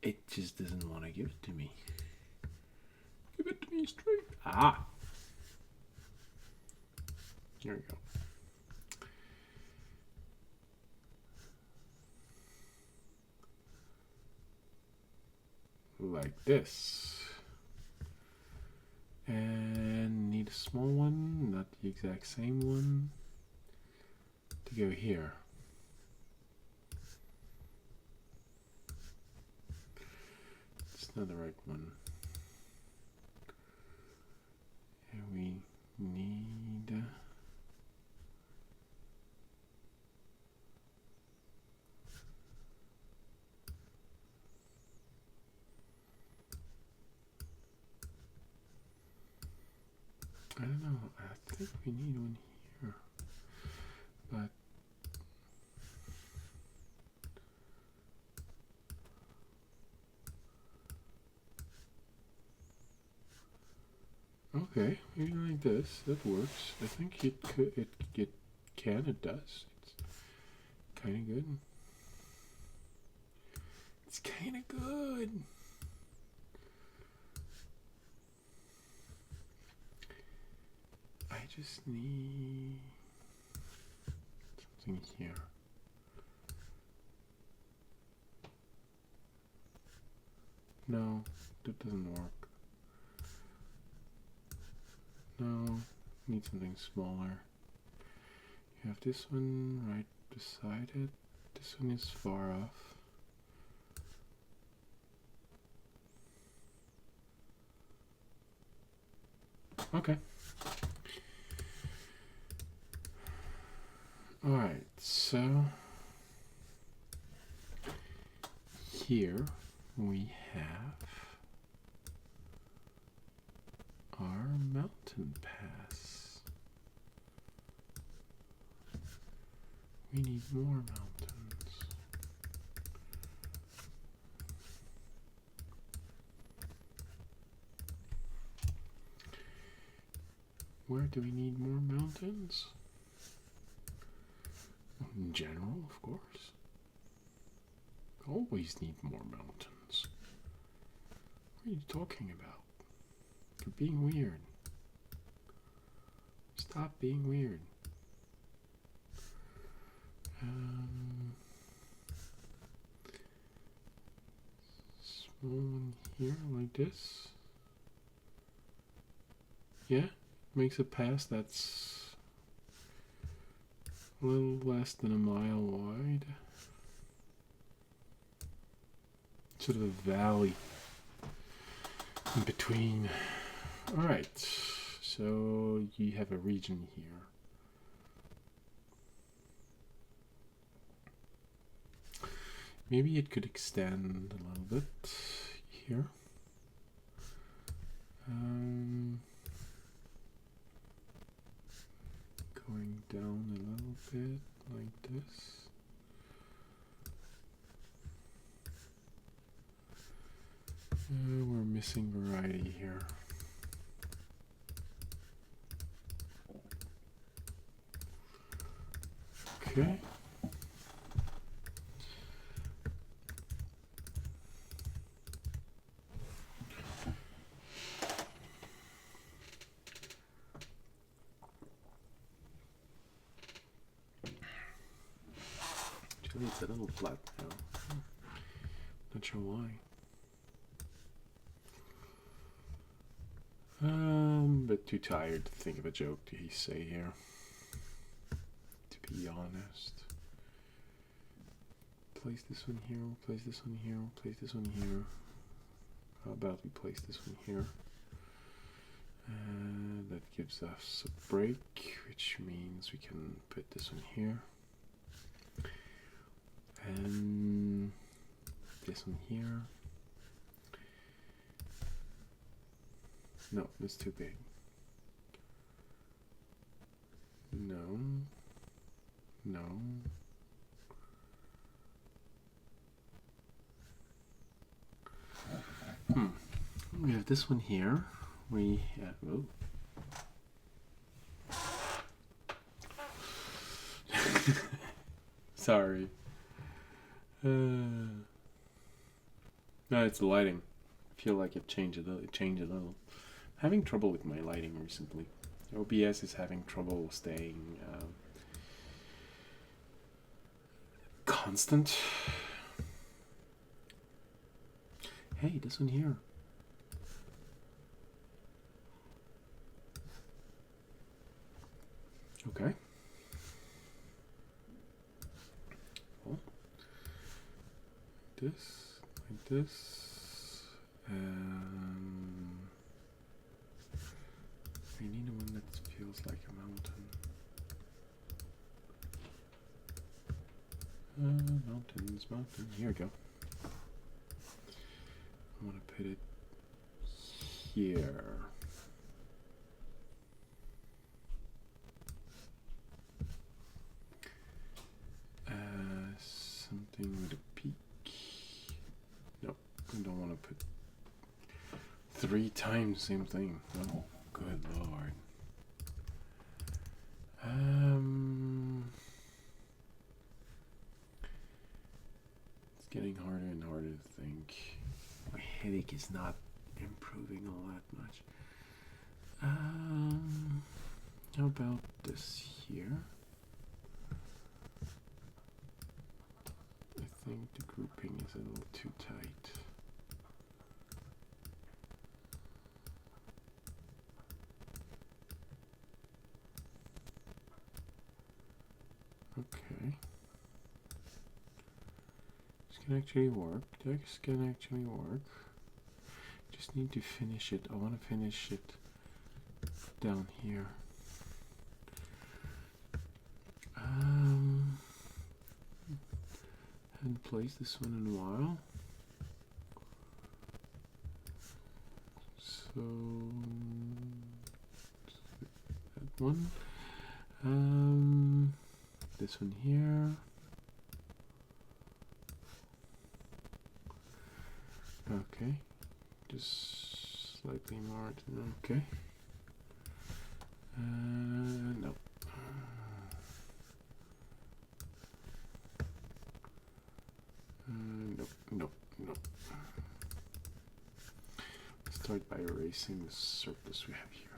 It just doesn't want to give it to me. Give it to me straight. Ah! Here we go. Like this. And need a small one, not the exact same one, to go here. It's not the right one. And we need I don't know, I think we need one here, but okay, maybe like this, that works. I think it could, it does. It's kind of good. It's kind of good. I just need something here. No, that doesn't work. No, need something smaller. You have this one right decided. This one is far off. Okay. Alright, so here we have our mountain pass. We need more mountains. Where do we need more mountains? In general, of course. Always need more mountains. What are you talking about? You're being weird. Stop being weird. Small one here, like this. Yeah, makes a pass that's a little less than a mile wide. Sort of a valley in between. Alright, so you have a region here. Maybe it could extend a little bit here. Going down a little bit like this. We're missing variety here. Okay. Actually, it's a little flat now. Not sure why. But too tired to think of a joke to say here. To be honest. Place this one here, we'll place this one here, we'll place this one here. How about we place this one here? That gives us a break, which means we can put this one here. And this one here. No, that's too big. No. No. We have this one here. We have, oh. Sorry. No, it's the lighting. I feel like it changed a little. Having trouble with my lighting recently. OBS is having trouble staying constant. Hey, this one here. Okay. Well, like this. I need one that feels like a mountain. Mountains. Here we go. I want to put it here. Something with a peak. Nope, I don't want to put 3 times the same thing. Oh, good lord. It's getting harder and harder to think. My headache is not improving all that much. How about this here? I think the grouping is a little too tight. Okay. can actually work. This can actually work. Just need to finish it. I want to finish it down here. Haven't placed this one in a while. So that one. This one here. Okay. Just slightly more. Okay. No. Nope. Let's start by erasing the surplus we have here.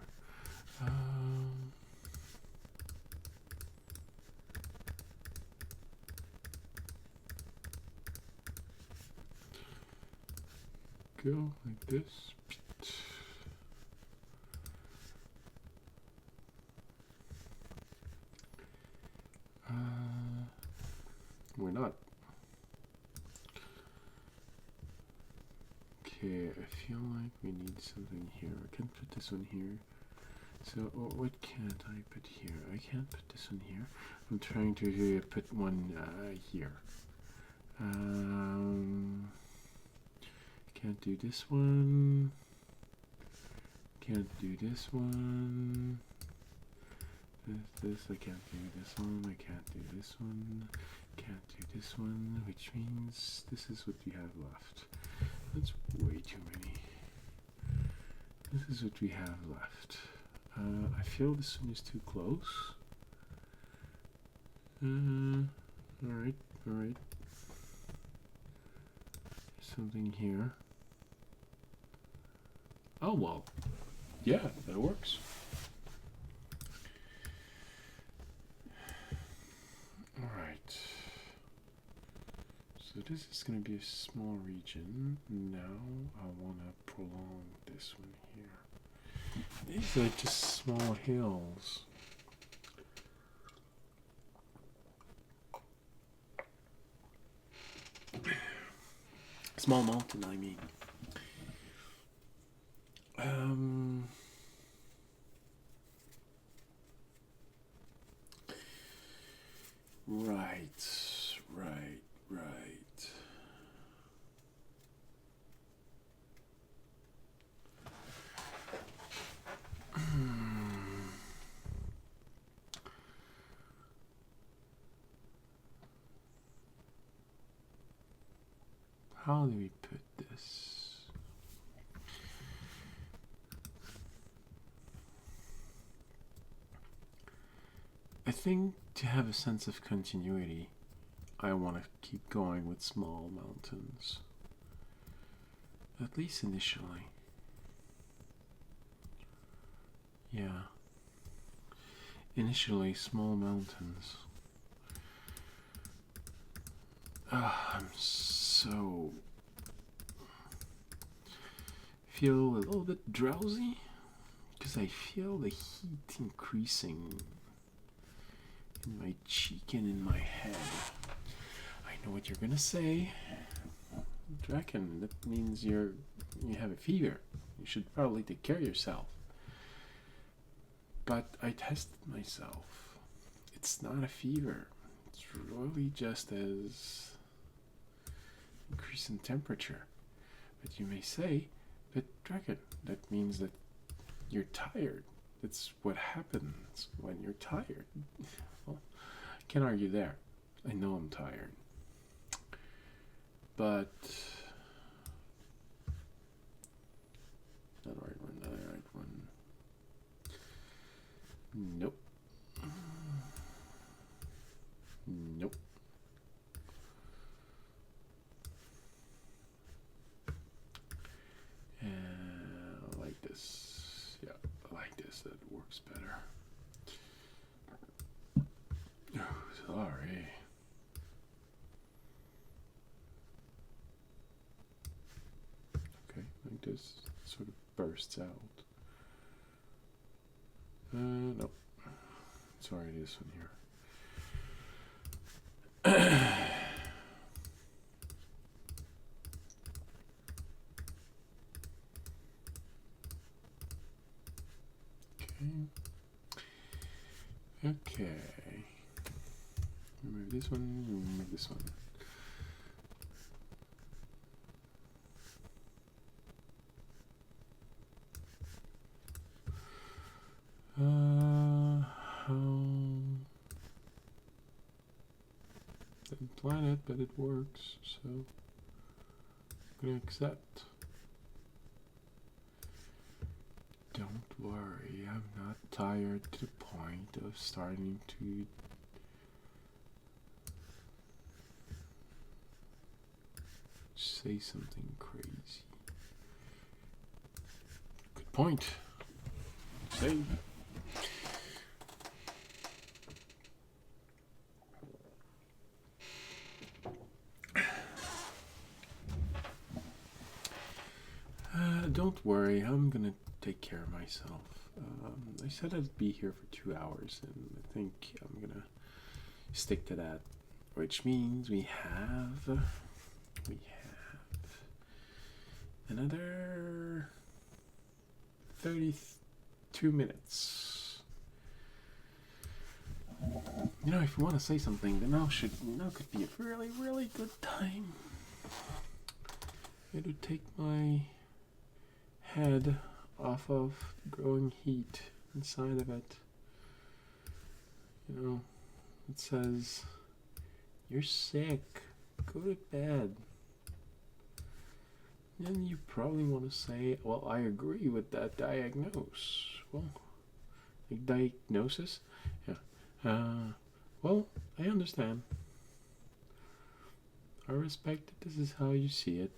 Go like this. We're not. Okay, I feel like we need something here. I can put this one here. So what can't I put here? I can't put this one here. I'm trying to put one here. Can't do this one. Can't do this one. This I can't do this one. I can't do this one. Can't do this one, which means this is what we have left. That's way too many. This is what we have left. I feel this one is too close. Alright. Something here. Oh well. Yeah, that works. Alright. So this is going to be a small region. Now I want to prolong this one here. These are just small hills. Small mountain, I mean. Right. How do we put this? I think to have a sense of continuity, I want to keep going with small mountains. At least initially. Yeah. Initially, small mountains. I'm so... feel a little bit drowsy because I feel the heat increasing in my cheek and in my head. I know what you're gonna say. Draken, that means you have a fever. You should probably take care of yourself. But I tested myself. It's not a fever. It's really just as increase in temperature. But you may say, but Draken, that means that you're tired. That's what happens when you're tired. Well, I can't argue there. I know I'm tired. But not the right one, not the right one. Nope. Nope. Like this. Yeah, like this. That works better. Oh, sorry. Okay, like this. Sort of bursts out. Nope. Sorry, this one here. this one, make this one. Didn't plan it, but it works, so I'm gonna accept. Don't worry, I'm not tired to the point of starting to say something crazy. Good point. Save. Don't worry, I'm gonna take care of myself. I said I'd be here for 2 hours, and I think I'm gonna stick to that. Which means we have another 32 minutes. You know, if you want to say something, then now could be a really, really good time. It'll take my head off of growing heat inside of it. You know, it says, you're sick, go to bed. Then you probably want to say, well, I agree with that diagnose. Well, like diagnosis? Yeah. Well, I understand. I respect that this is how you see it.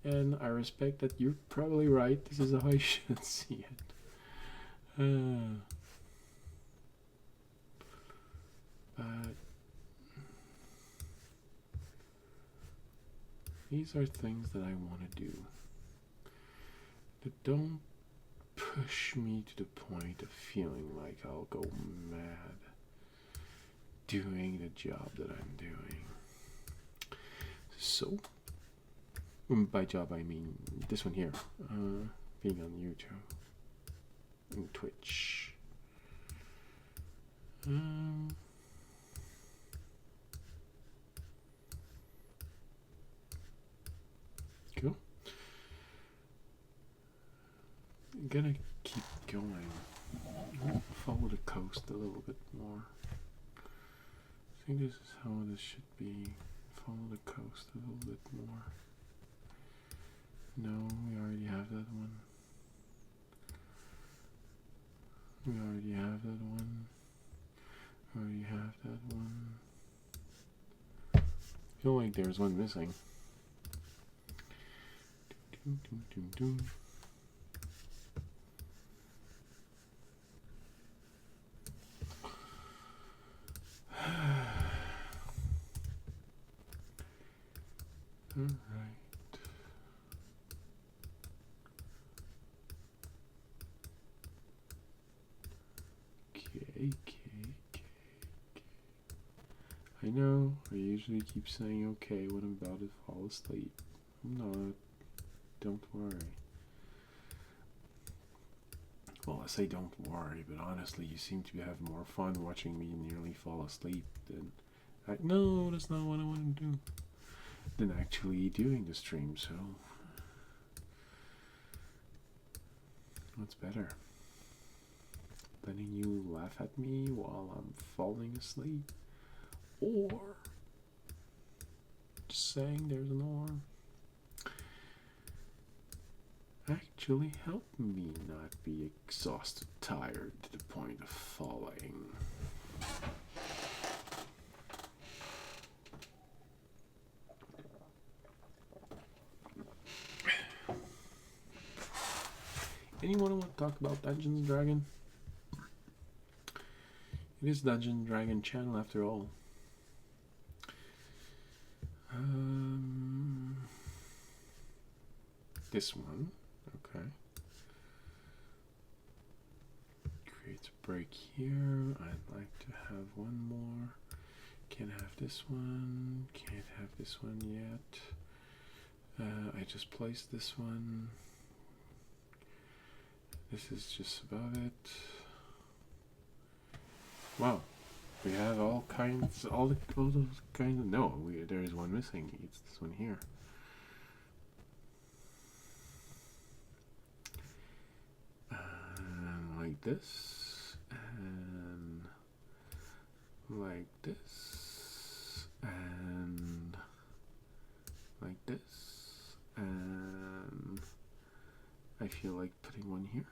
And I respect that you're probably right. This is how I should see it. But these are things that I want to do that don't push me to the point of feeling like I'll go mad doing the job that I'm doing. So, by job I mean this one here, being on YouTube and Twitch. Cool. I'm gonna keep going. Follow the coast a little bit more. I think this is how this should be. Follow the coast a little bit more. No, we already have that one. We already have that one. We already have that one. I feel like there's one missing. Doom, doom, doom, doom. All right. Okay. I know, I usually keep saying okay when I'm about to fall asleep. I'm not. Don't worry. Well, I say don't worry, but honestly, you seem to have more fun watching me nearly fall asleep than... no, that's not what I want to do. Than actually doing the stream, so... What's better? Letting you laugh at me while I'm falling asleep? Or just saying there's an or. Actually help me not be exhausted, tired to the point of falling. Anyone want to talk about Dungeons & Dragons? It is Dungeons & Dragons channel after all. This one, okay. Create a break here. I'd like to have one more. Can't have this one. Can't have this one yet. I just placed this one. This is just above it. Wow. We have all kinds, all those kinds of. No, there is one missing. It's this one here. And like this, and like this, and like this, and I feel like putting one here.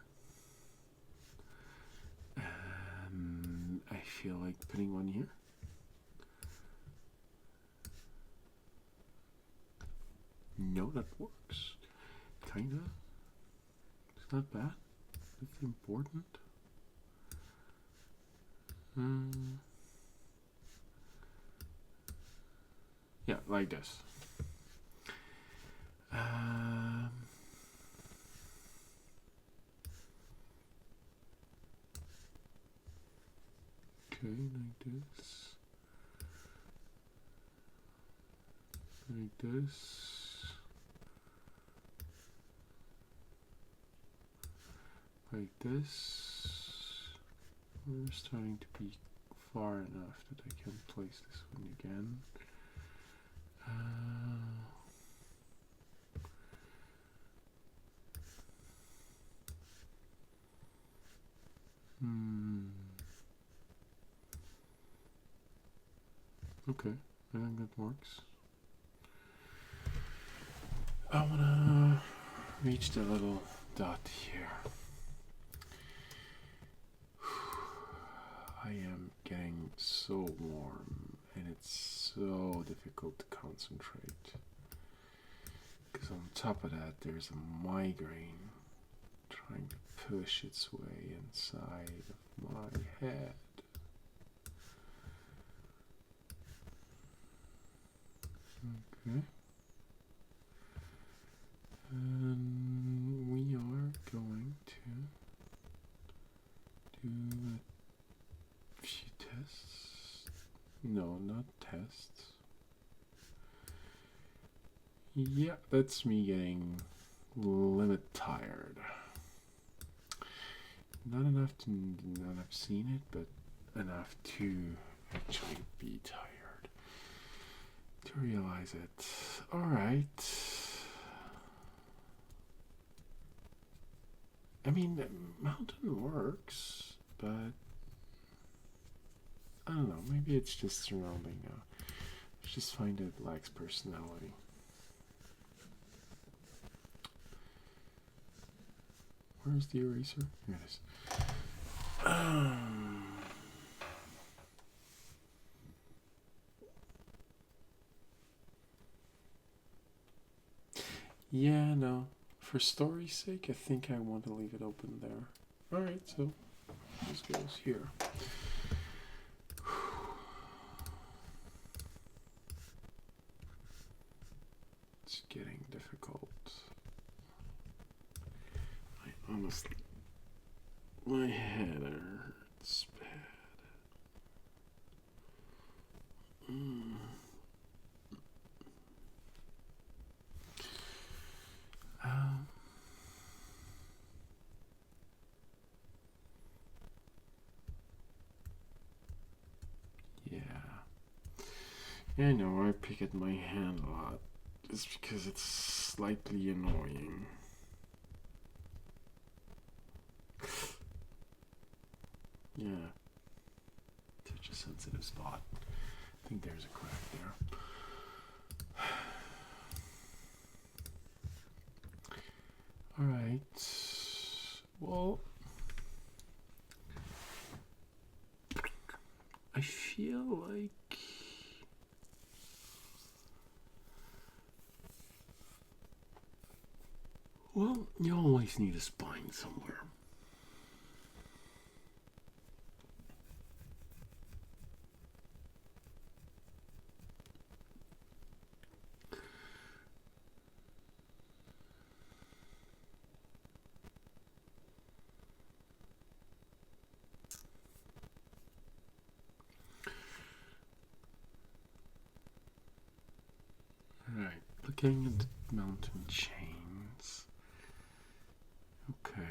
And I feel like putting one here. No, that works. Kinda. It's not bad. It's important. Yeah, like this. Okay, like this. Like this. Like this. We're starting to be far enough that I can place this one again. Okay, I think that works. I wanna reach the little dot here. I am getting so warm and it's so difficult to concentrate. Because on top of that, there's a migraine trying to push its way inside of my head. Okay. And we are going to do a few tests. No, not tests. Yeah, that's me getting limit tired. Not enough to not have seen it, but enough to actually be tired. To realize it. Alright. I mean, mountain works, but I don't know, maybe it's just surrounding now. I just find it lacks personality. Where's the eraser? Here it is. Yeah, no. For story's sake, I think I want to leave it open there. Alright, so this goes here. It's getting difficult. I honestly, my head hurts bad. Yeah, I know I pick at my hand a lot. It's because it's slightly annoying. Yeah. Such a sensitive spot. I think there's a crack there. Alright. Well, I feel like well, you always need a spine somewhere. Alright, looking at the mountain chains. Okay.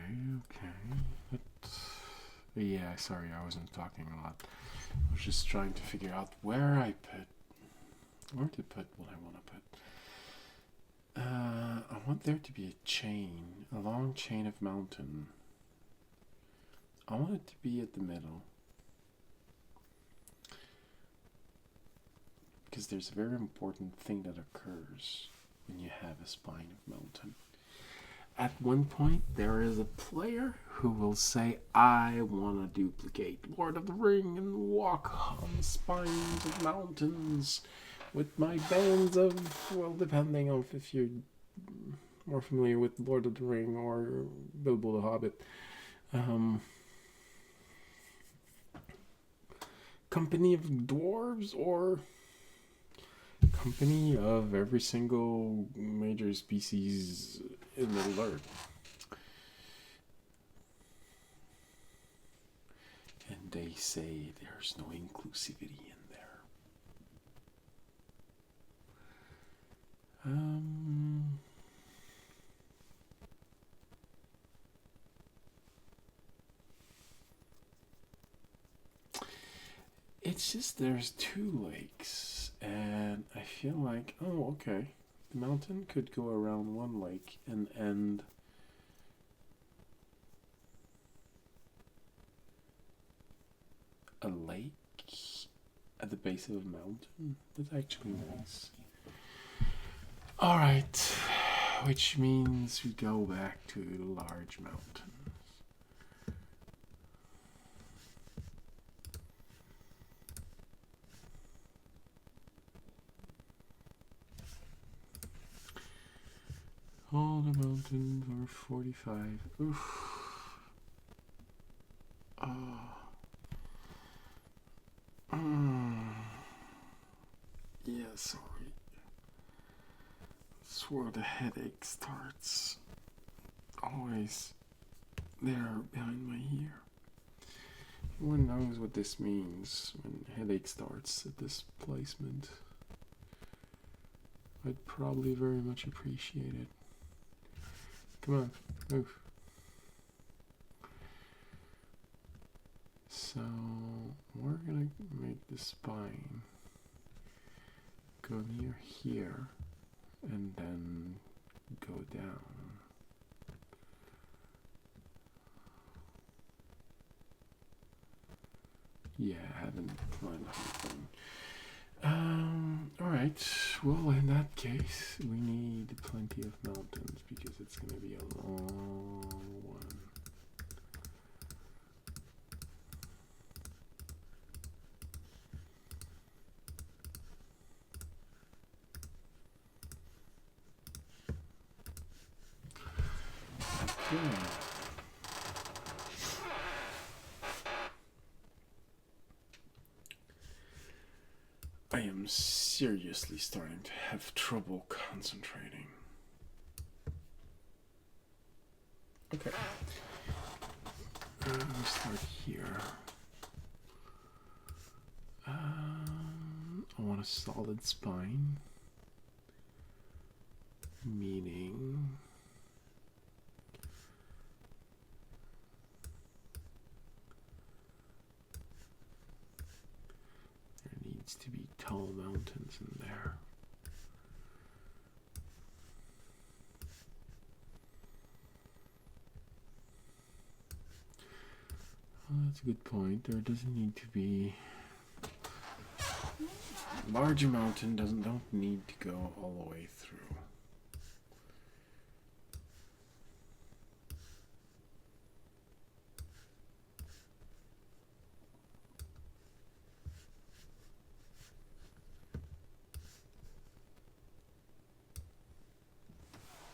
Yeah, sorry, I wasn't talking a lot. I was just trying to figure out where to put what I want to put. I want there to be a chain, a long chain of mountain. I want it to be at the middle. Because there's a very important thing that occurs when you have a spine of mountain. At one point, there is a player who will say, I want to duplicate Lord of the Ring and walk on the spines of mountains with my bands of, well, depending on if you're more familiar with Lord of the Ring or Bilbo the Hobbit. Company of dwarves or company of every single major species in Middle Earth. And they say there's no inclusivity in there. It's just there's two lakes, and I feel like, oh, okay, the mountain could go around one lake and end a lake at the base of a mountain. That's actually nice. Alright, which means we go back to the large mountain. All the mountains are 45. Oof. Oh. Yeah, sorry. That's where the headache starts. Always there behind my ear. Everyone knows what this means when headache starts at this placement. I'd probably very much appreciate it. Come on, move. So we're gonna make the spine go near here and then go down. Yeah, I haven't planned anything. Alright, well in that case we need plenty of mountains because it's gonna be a long one. Okay. I am seriously starting to have trouble concentrating. Okay. Let me start here. I want a solid spine, meaning there needs to be tall mountains in there. Well, that's a good point. There doesn't need to be larger mountain don't need to go all the way through.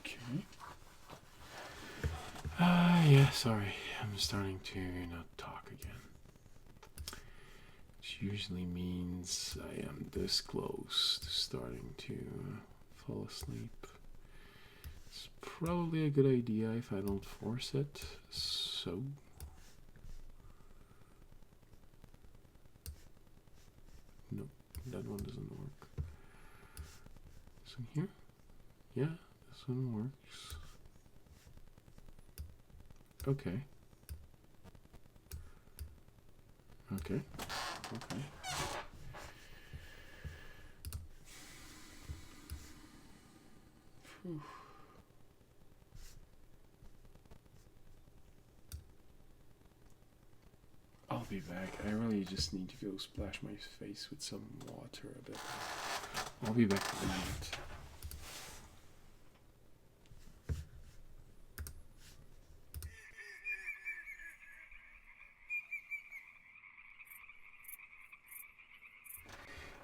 Okay. Yeah, sorry. I'm starting to not talk again. Which usually means I am this close to starting to fall asleep. It's probably a good idea if I don't force it. So. Nope, that one doesn't work. This one here? Yeah, this one works. Okay. Okay. Okay. Whew. I'll be back. I really just need to go splash my face with some water a bit. I'll be back in a minute.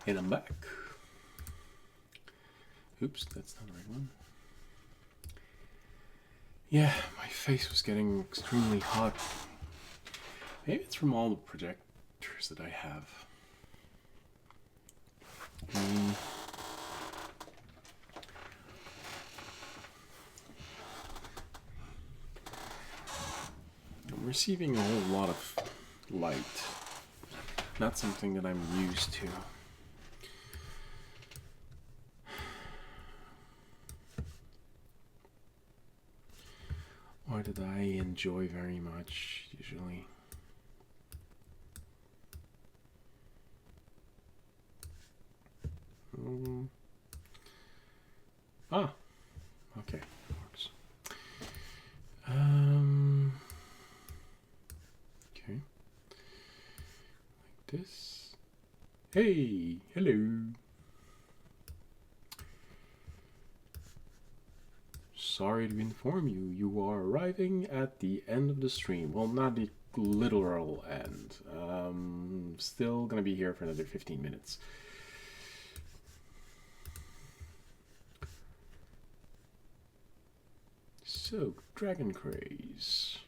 And I'm back. Oops, that's not the right one. Yeah, my face was getting extremely hot. Maybe it's from all the projectors that I have. I'm receiving a whole lot of light. Not something that I'm used to. Or that I enjoy very much, usually. Okay, works. Okay, like this. Hey, hello. Sorry to inform you, you are arriving at the end of the stream. Well, not the literal end. Still gonna be here for another 15 minutes. So, Dragon Craze.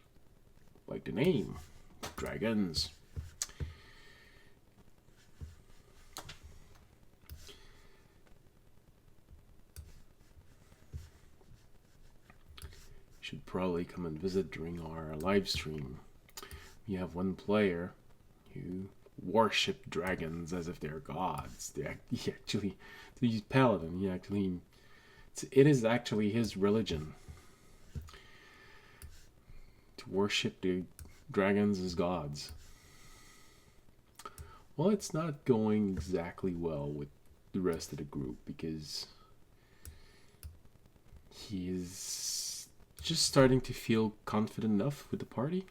Like the name, dragons. Should probably come and visit during our live stream. We have one player who worship dragons as if they're gods. He actually, he's paladin. It is actually his religion to worship the dragons as gods. Well, it's not going exactly well with the rest of the group because he is just starting to feel confident enough with the party,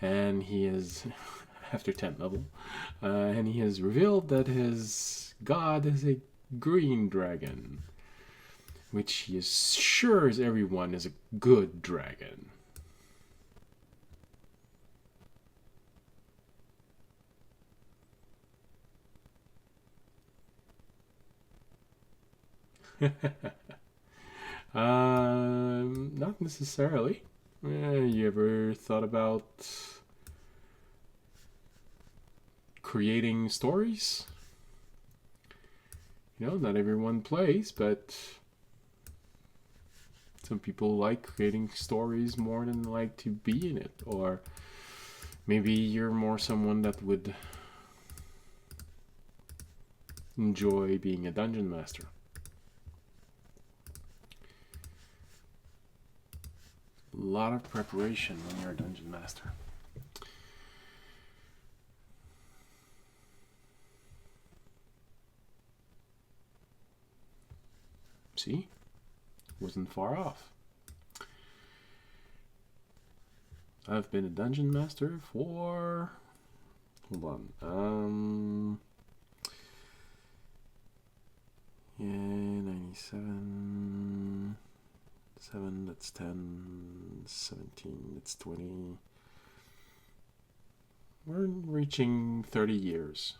and he is after 10th level, and he has revealed that his god is a green dragon, which he assures everyone is a good dragon. Not necessarily. You ever thought about creating stories? You know, not everyone plays, but some people like creating stories more than like to be in it. Or maybe you're more someone that would enjoy being a dungeon master. A lot of preparation when you're a dungeon master. See? Wasn't far off. I've been a dungeon master for... Hold on. Yeah, 97... 7, that's 10, 17, that's 20. We're reaching 30 years.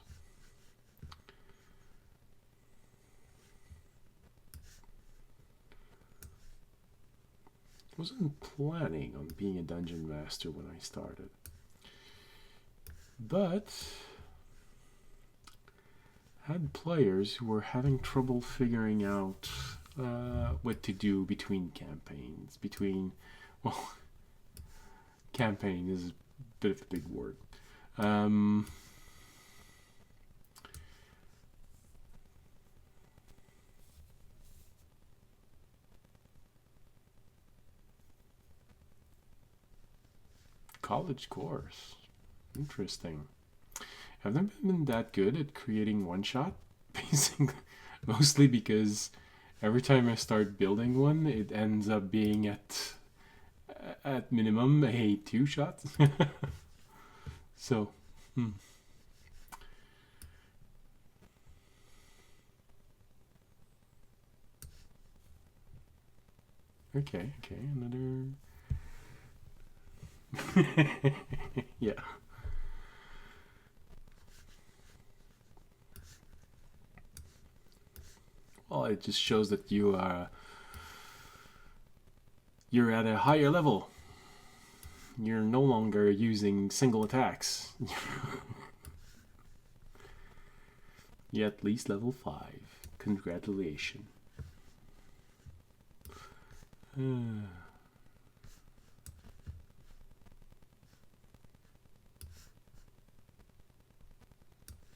I wasn't planning on being a dungeon master when I started, but had players who were having trouble figuring out what to do between campaigns. Well, campaign is a bit of a big word. College course. Interesting. I've never been that good at creating one shot, basically, mostly because every time I start building one, it ends up being at minimum a two shot. So, okay, another. Yeah. Well, it just shows that you're at a higher level. You're no longer using single attacks. You're at least level 5. Congratulations.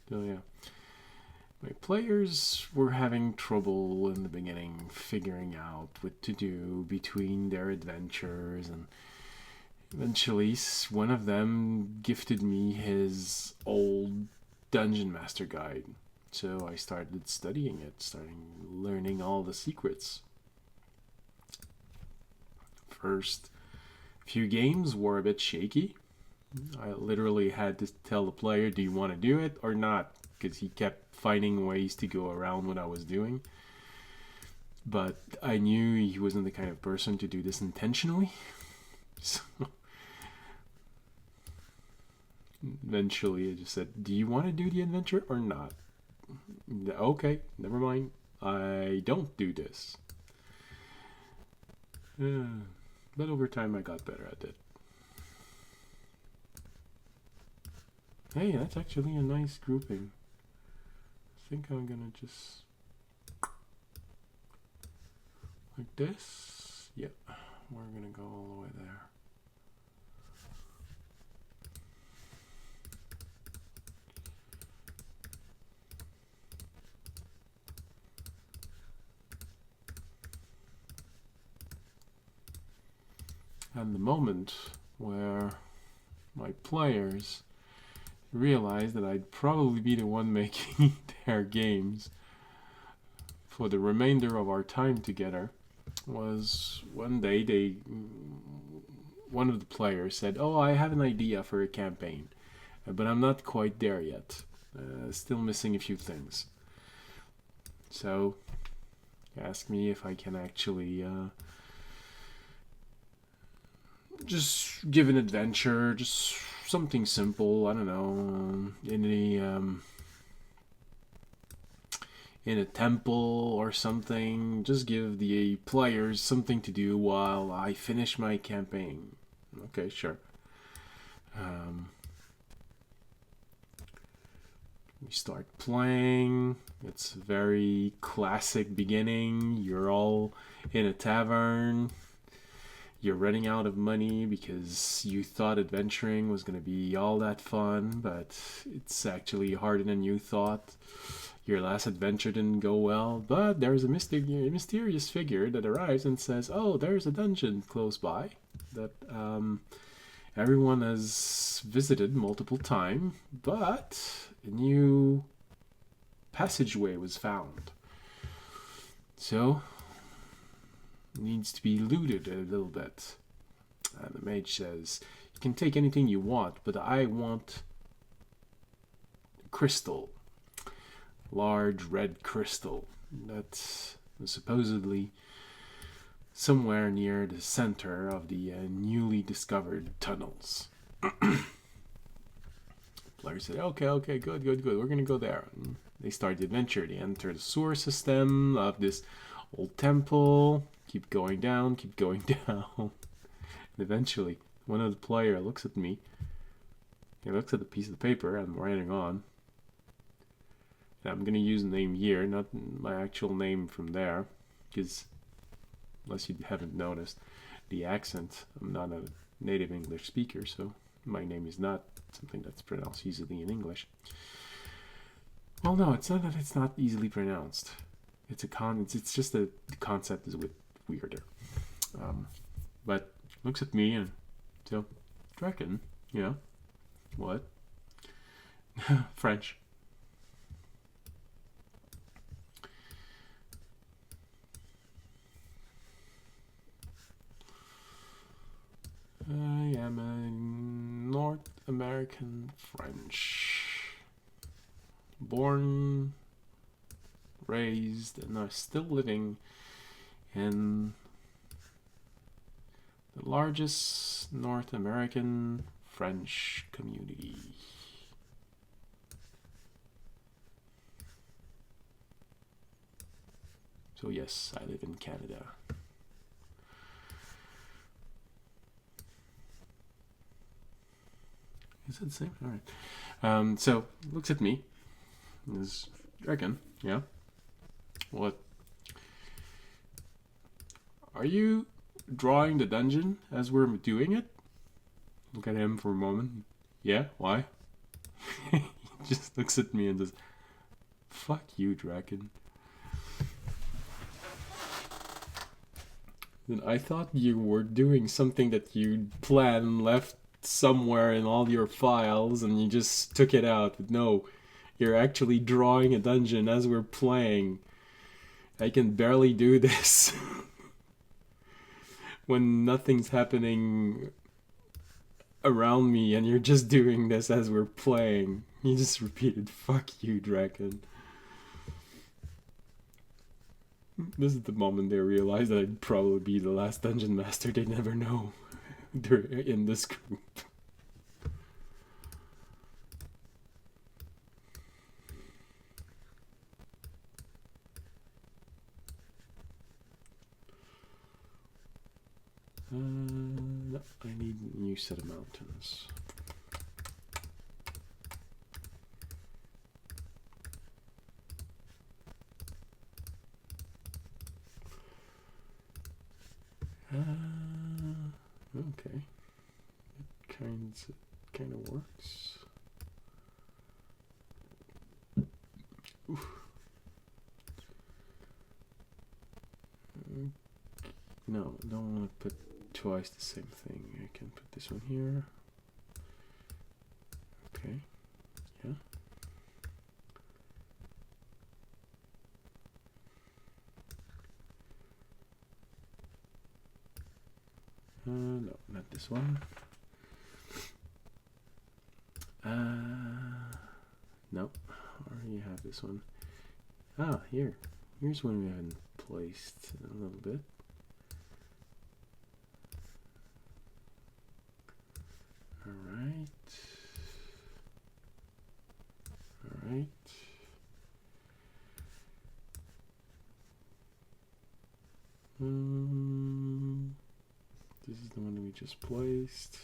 So yeah. My players were having trouble in the beginning figuring out what to do between their adventures, and eventually one of them gifted me his old Dungeon Master guide. So I started studying it, starting learning all the secrets. First few games were a bit shaky. I literally had to tell the player, do you want to do it or not? Because he kept finding ways to go around what I was doing. But I knew he wasn't the kind of person to do this intentionally. So eventually I just said, do you want to do the adventure or not? Okay, never mind. I don't do this. But over time I got better at it. Hey, that's actually a nice grouping. I think I'm gonna just like this. Yep, we're gonna go all the way there. And the moment where my players realized that I'd probably be the one making their games for the remainder of our time together was one day one of the players said, oh, I have an idea for a campaign, but I'm not quite there yet. Still missing a few things. So he asked me if I can actually just give an adventure, just something simple. I don't know, in a temple or something. Just give the players something to do while I finish my campaign. Okay, sure. We start playing. It's a very classic beginning. You're all in a tavern. You're running out of money because you thought adventuring was going to be all that fun, but it's actually harder than you thought. Your last adventure didn't go well, but there's a mysterious figure that arrives and says, oh, there's a dungeon close by that everyone has visited multiple times, but a new passageway was found. So needs to be looted a little bit. And the mage says, you can take anything you want, but I want crystal. Large red crystal that's supposedly somewhere near the center of the newly discovered tunnels. Blair said, okay, good. We're going to go there. And they start the adventure. They enter the sewer system of this old temple. Keep going down. And eventually, one of the player looks at me. He looks at the piece of paper I'm writing on. And I'm going to use a name here, not my actual name from there. Because, unless you haven't noticed, the accent, I'm not a native English speaker, so my name is not something that's pronounced easily in English. Well, no, it's not that it's not easily pronounced. It's just that the concept is a bit weirder. But looks at me and so, Draken, yeah, what? French. I am a North American French. Born, raised, and are still living in the largest North American French community. So yes, I live in Canada. Is it the same? All right. So looks at me. Is Draken? Yeah. What? Are you drawing the dungeon as we're doing it? Look at him for a moment. Yeah. Why? He just looks at me and says, "Fuck you, Draken." And I thought you were doing something that you planned, left somewhere in all your files, and you just took it out. But no, you're actually drawing a dungeon as we're playing. I can barely do this when nothing's happening around me, and you're just doing this as we're playing. He just repeated, "Fuck you, Draken." This is the moment they realize that I'd probably be the last dungeon master they never know. They're in this group. No, I need a new set of mountains. Okay. It kind of works. Oof. No, I don't want to put twice the same thing. I can put this one here. Okay. Yeah. No, not this one. No, I already have this one. Ah, here. Here's one we haven't placed in a little bit. Alright. Alright. This is the one that we just placed.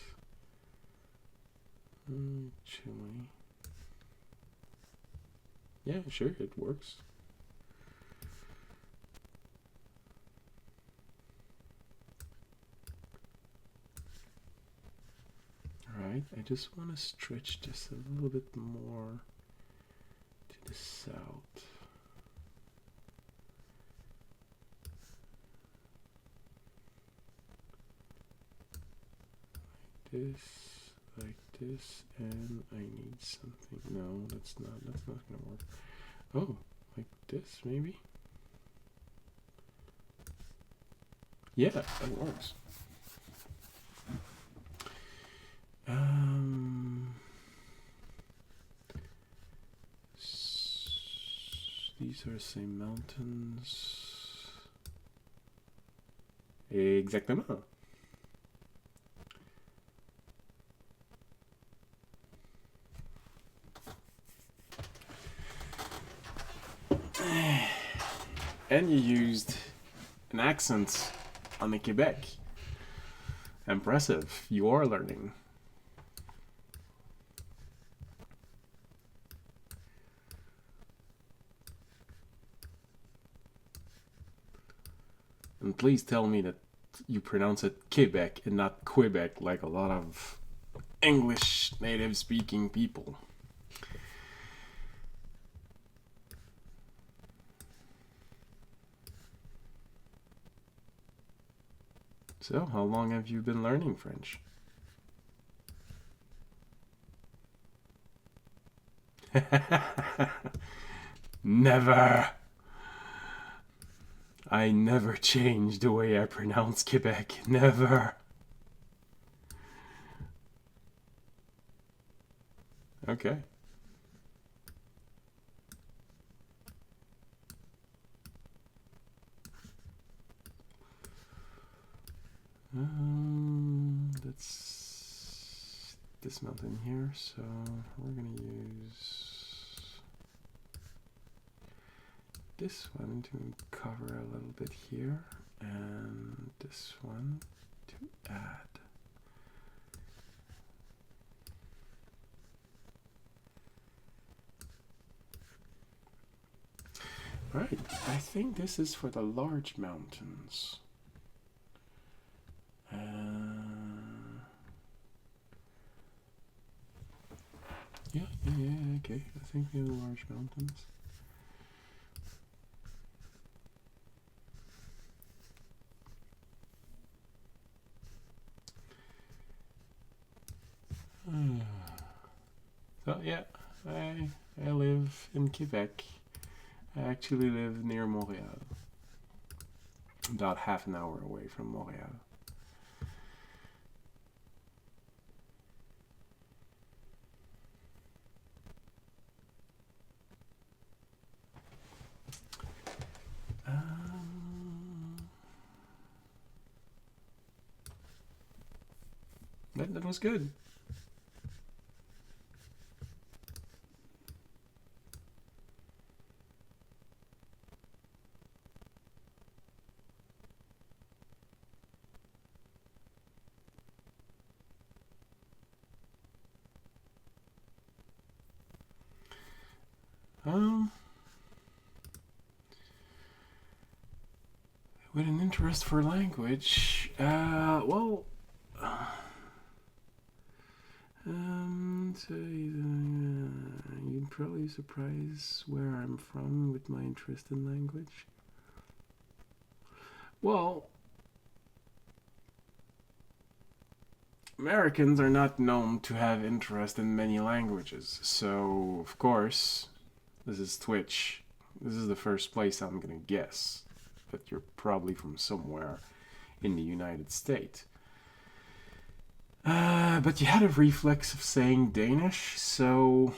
Chili. Yeah, sure, it works. Alright, I just want to stretch just a little bit more to the south. Like this, and I need something. No, that's not gonna work. Oh, like this maybe? Yeah, that works. These are the same mountains. Exactement. And you used an accent on the Quebec. Impressive. You are learning. And please tell me that you pronounce it Quebec and not Quebec like a lot of English native speaking people. So, how long have you been learning French? Never. I never change the way I pronounce Quebec. Never. Okay. Let's dismount in here, so we're gonna use this one to cover a little bit here, and this one to add. Right, I think this is for the large mountains. Yeah, okay. I think they're large mountains. So yeah, I live in Quebec. I actually live near Montreal. About half an hour away from Montreal. That was good. With an interest for language, well, so, you'd probably surprise where I'm from with my interest in language. Well, Americans are not known to have interest in many languages, so of course, this is Twitch. This is the first place I'm gonna guess that you're probably from somewhere in the United States. But you had a reflex of saying Danish, so...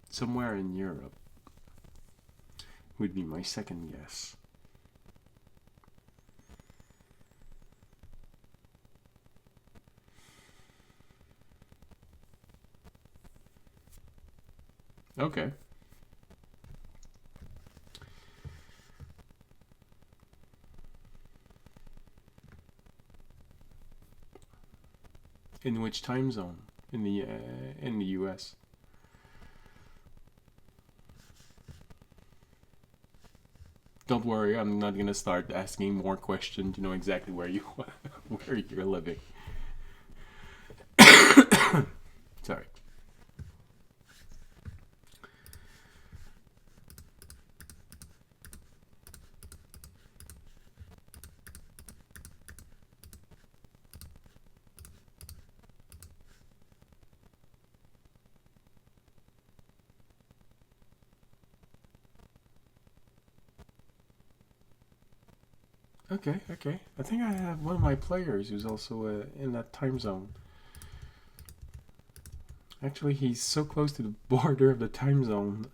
Somewhere in Europe would be my second guess. Okay. In which time zone? In the US? Don't worry, I'm not gonna start asking more questions. You know exactly where you're living. Sorry. Okay. I think I have one of my players who's also in that time zone. Actually, he's so close to the border of the time zone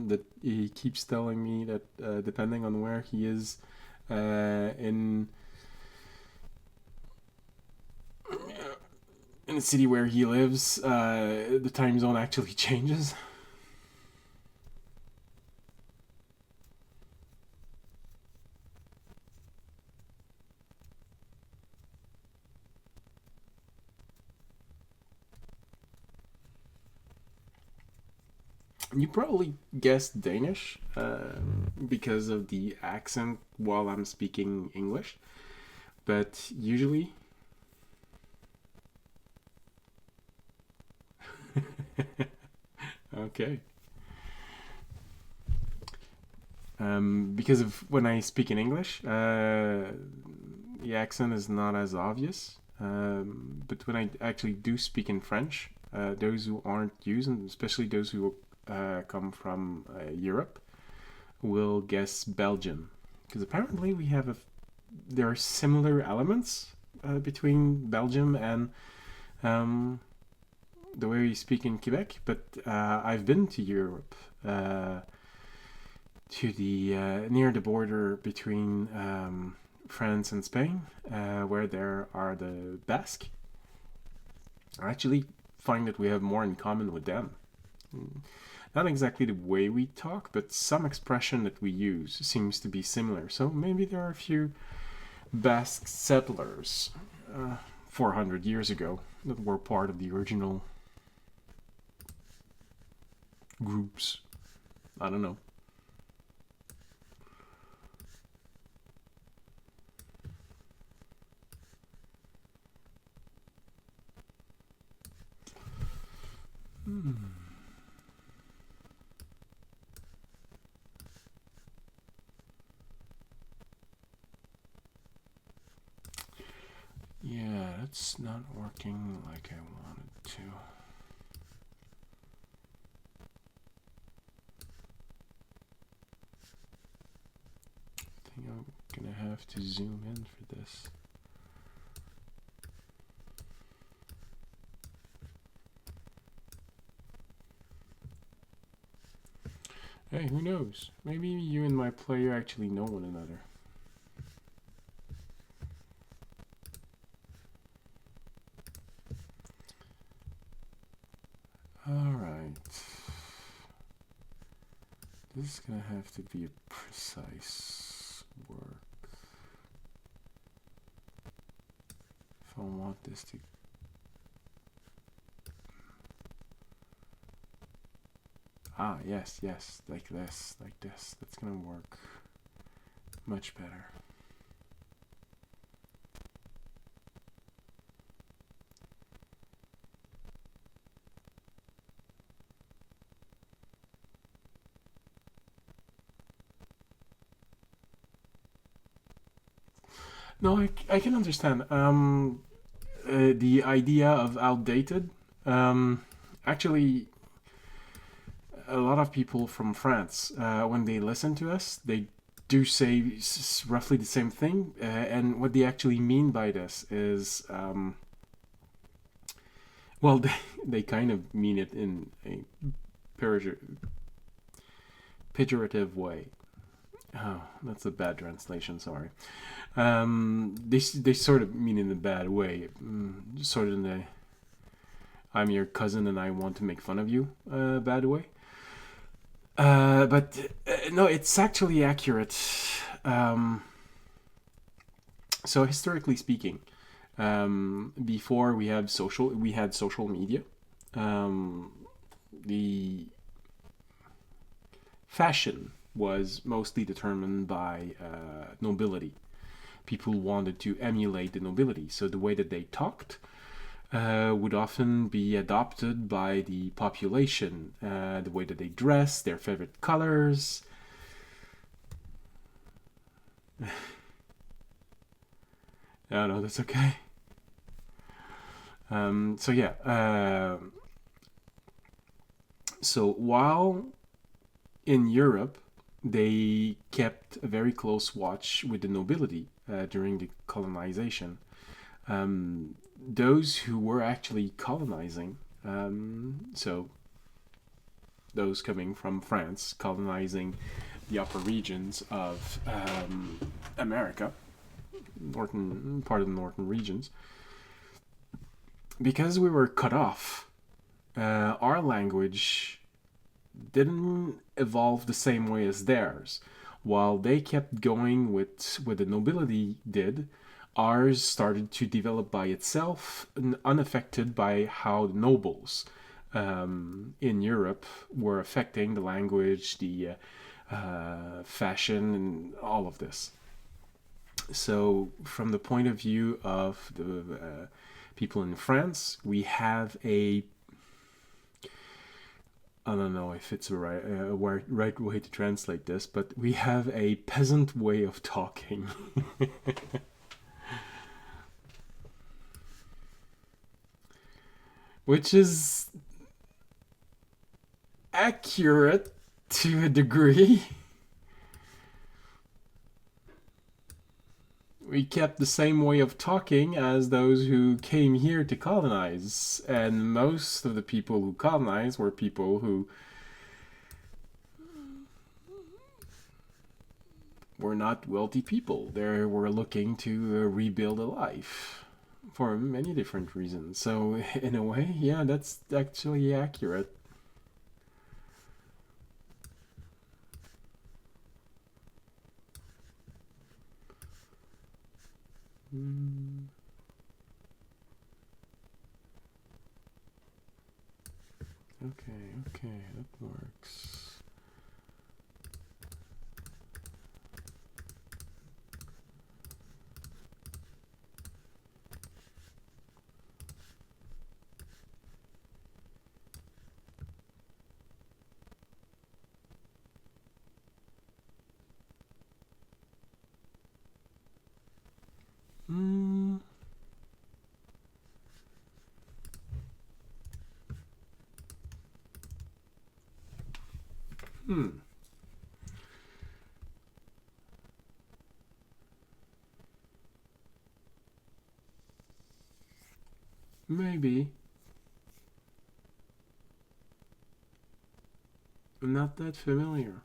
that he keeps telling me that depending on where he is in the city where he lives, the time zone actually changes. You probably guessed Danish because of the accent while I'm speaking English, but usually. Okay. Because of when I speak in English, the accent is not as obvious. But when I actually do speak in French, those who aren't used, and especially those who come from Europe, will guess Belgium. Because apparently there are similar elements between Belgium and the way we speak in Quebec. But I've been to Europe, to the near the border between France and Spain, where there are the Basque. I actually find that we have more in common with them. Not exactly the way we talk, but some expression that we use seems to be similar. So maybe there are a few Basque settlers 400 years ago that were part of the original groups. I don't know. Yeah, that's not working like I wanted to. I think I'm gonna have to zoom in for this. Hey, who knows? Maybe you and my player actually know one another. Alright. This is gonna have to be a precise work. If I want this to... Ah, yes, like this. That's gonna work much better. No, I can understand. The idea of outdated. Actually, a lot of people from France, when they listen to us, they do say roughly the same thing. And what they actually mean by this is, well, they kind of mean it in a pejorative way. Oh, that's a bad translation. Sorry. They sort of mean in a bad way, sort of in the "I'm your cousin and I want to make fun of you" bad way. But no, it's actually accurate. So historically speaking, before we had social media. The fashion was mostly determined by nobility. People wanted to emulate the nobility, so the way that they talked would often be adopted by the population. The way that they dress, their favorite colors. No, that's okay. So yeah. So while in Europe they kept a very close watch with the nobility during the colonization, those who were actually colonizing, so those coming from France, colonizing the upper regions of America, northern part of the northern regions, because we were cut off, our language didn't evolve the same way as theirs. While they kept going with what the nobility did, ours started to develop by itself, unaffected by how the nobles in Europe were affecting the language, the fashion, and all of this. So, from the point of view of the people in France, we have I don't know if it's a right way to translate this, but we have a peasant way of talking. Which is accurate to a degree. We kept the same way of talking as those who came here to colonize, and most of the people who colonized were people who were not wealthy people. They were looking to rebuild a life for many different reasons. So in a way, yeah, that's actually accurate. Okay, that works. Maybe. I'm not that familiar.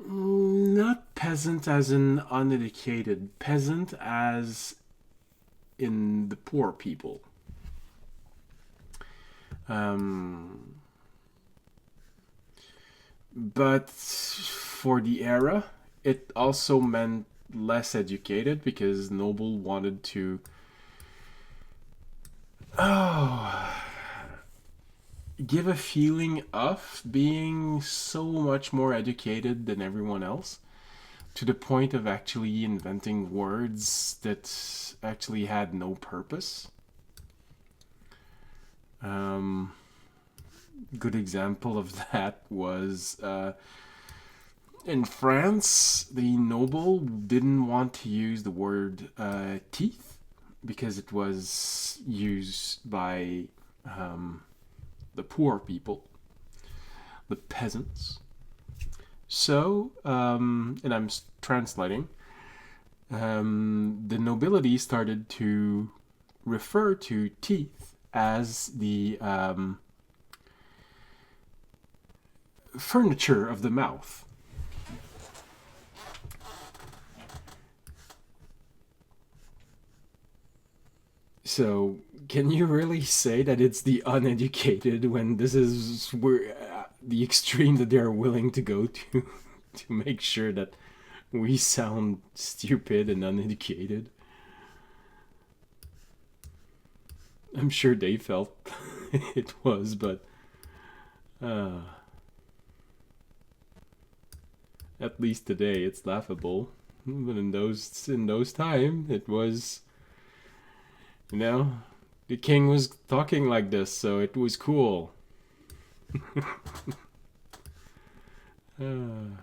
Not peasant as in uneducated, peasant as in the poor people. But for the era, it also meant less educated because noble wanted to give a feeling of being so much more educated than everyone else, to the point of actually inventing words that actually had no purpose. Good example of that was in France, the noble didn't want to use the word teeth because it was used by the poor people, the peasants. So, and I'm translating, the nobility started to refer to teeth as the furniture of the mouth. So, can you really say that it's the uneducated when this is where the extreme that they're willing to go to to make sure that we sound stupid and uneducated? I'm sure they felt it was, but at least today it's laughable. But in those time, it was, you know, the king was talking like this, so it was cool. Can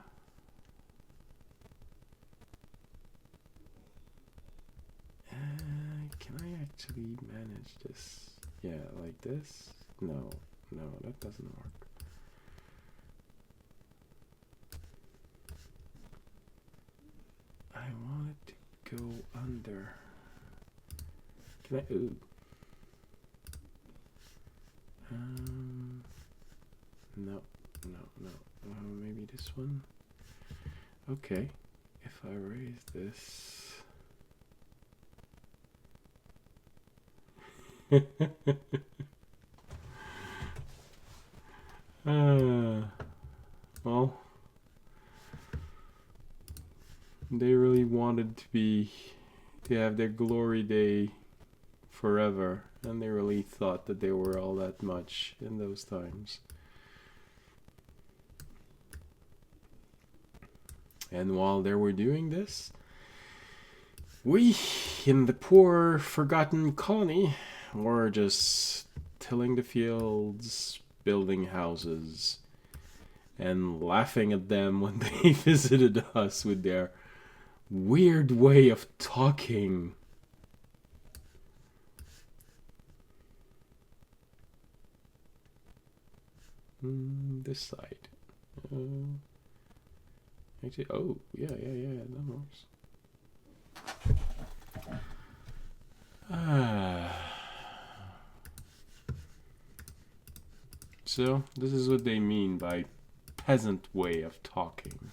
I actually manage this? Yeah, like this? No, that doesn't work. I want it to go under. Can I? Ooh. No. Maybe this one. Okay. If I raise this. Well, they really wanted to have their glory day forever, and they really thought that they were all that much in those times. And while they were doing this, We, in the poor, forgotten colony, were just tilling the fields, building houses, and laughing at them when they visited us with their weird way of talking. This side. Actually, oh, yeah, that works. So, this is what they mean by peasant way of talking.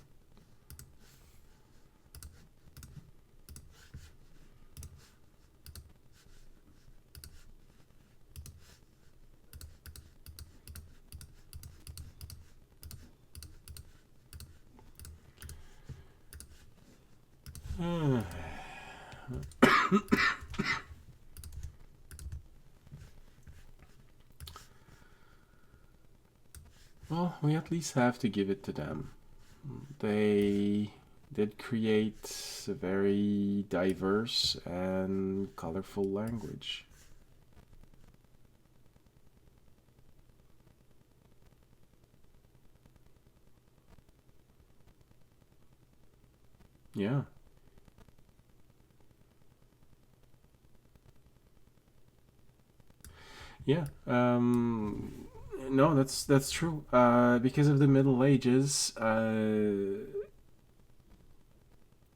Well, we at least have to give it to them. They did create a very diverse and colorful language. Yeah. Yeah. No, that's true. Because of the Middle Ages, a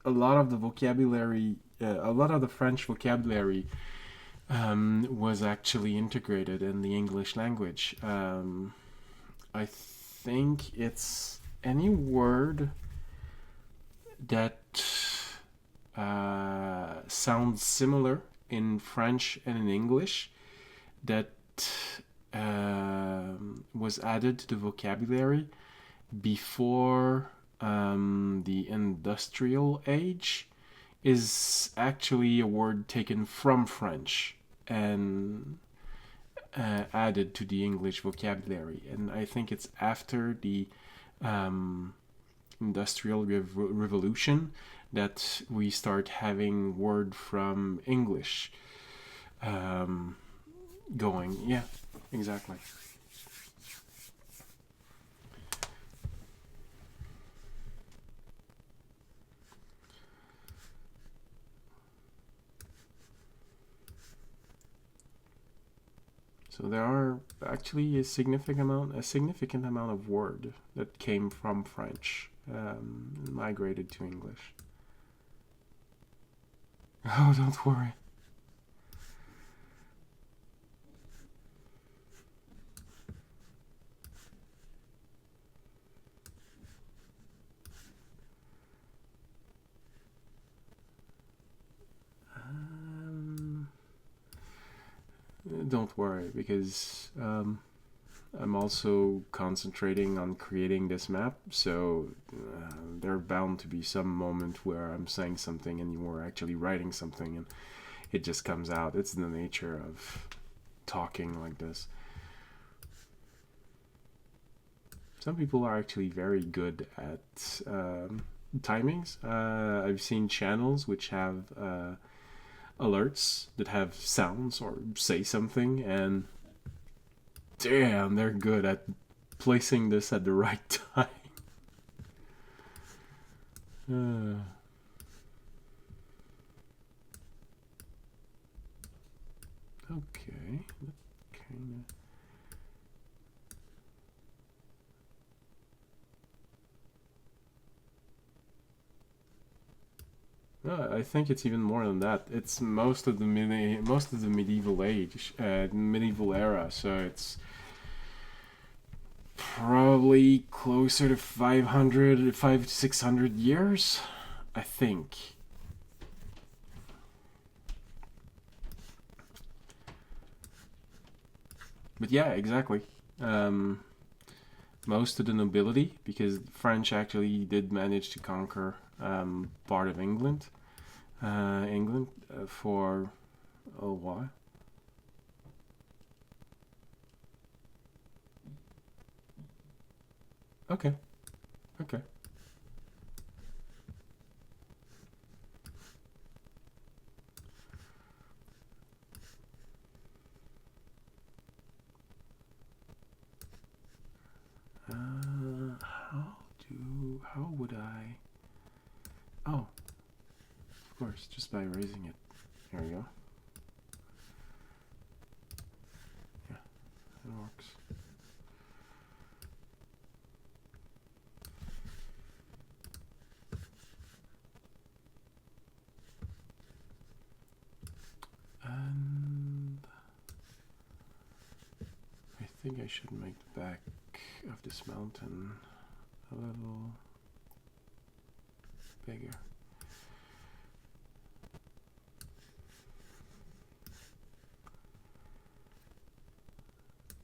lot of the vocabulary, a lot of the French vocabulary was actually integrated in the English language. I think it's any word that sounds similar in French and in English that was added to the vocabulary before the industrial age is actually a word taken from French and added to the English vocabulary. And I think it's after the Industrial Revolution that we start having word from English going. Yeah, exactly. So there are actually a significant amount of word that came from French, migrated to English. Oh, don't worry. Don't worry, because I'm also concentrating on creating this map, so there are bound to be some moment where I'm saying something and you're actually writing something and it just comes out. It's the nature of talking like this. Some people are actually very good at timings. I've seen channels which have alerts that have sounds or say something, and damn, they're good at placing this at the right time. Okay, that kind of. I think it's even more than that. It's most of the medieval age, medieval era. So it's probably closer to 500, 500 to 600 years, I think. But yeah, exactly. Most of the nobility, because the French actually did manage to conquer part of England, for a while. Okay, okay. how would I? Oh, of course, just by erasing it. There we go. Yeah, it works. And I think I should make the back of this mountain a little bigger.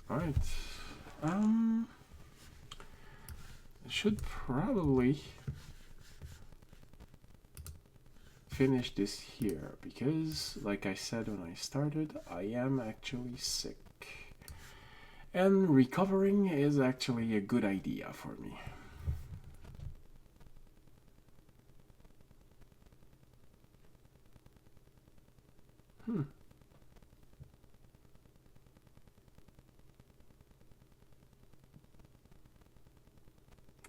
All right. I should probably finish this here because, like I said when I started, I am actually sick. And recovering is actually a good idea for me.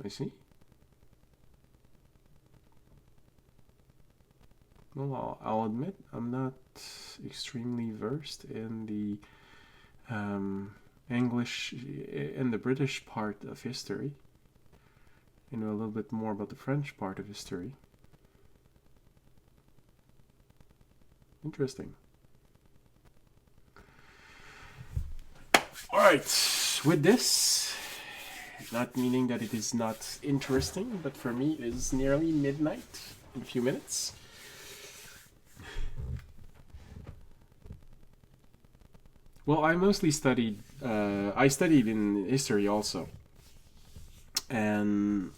I see. Well, I'll admit I'm not extremely versed in the English, in the British part of history. I know a little bit more about the French part of history. Interesting. Alright, with this, not meaning that it is not interesting, but for me it is nearly midnight in a few minutes. Well, I mostly studied, I studied in history also, and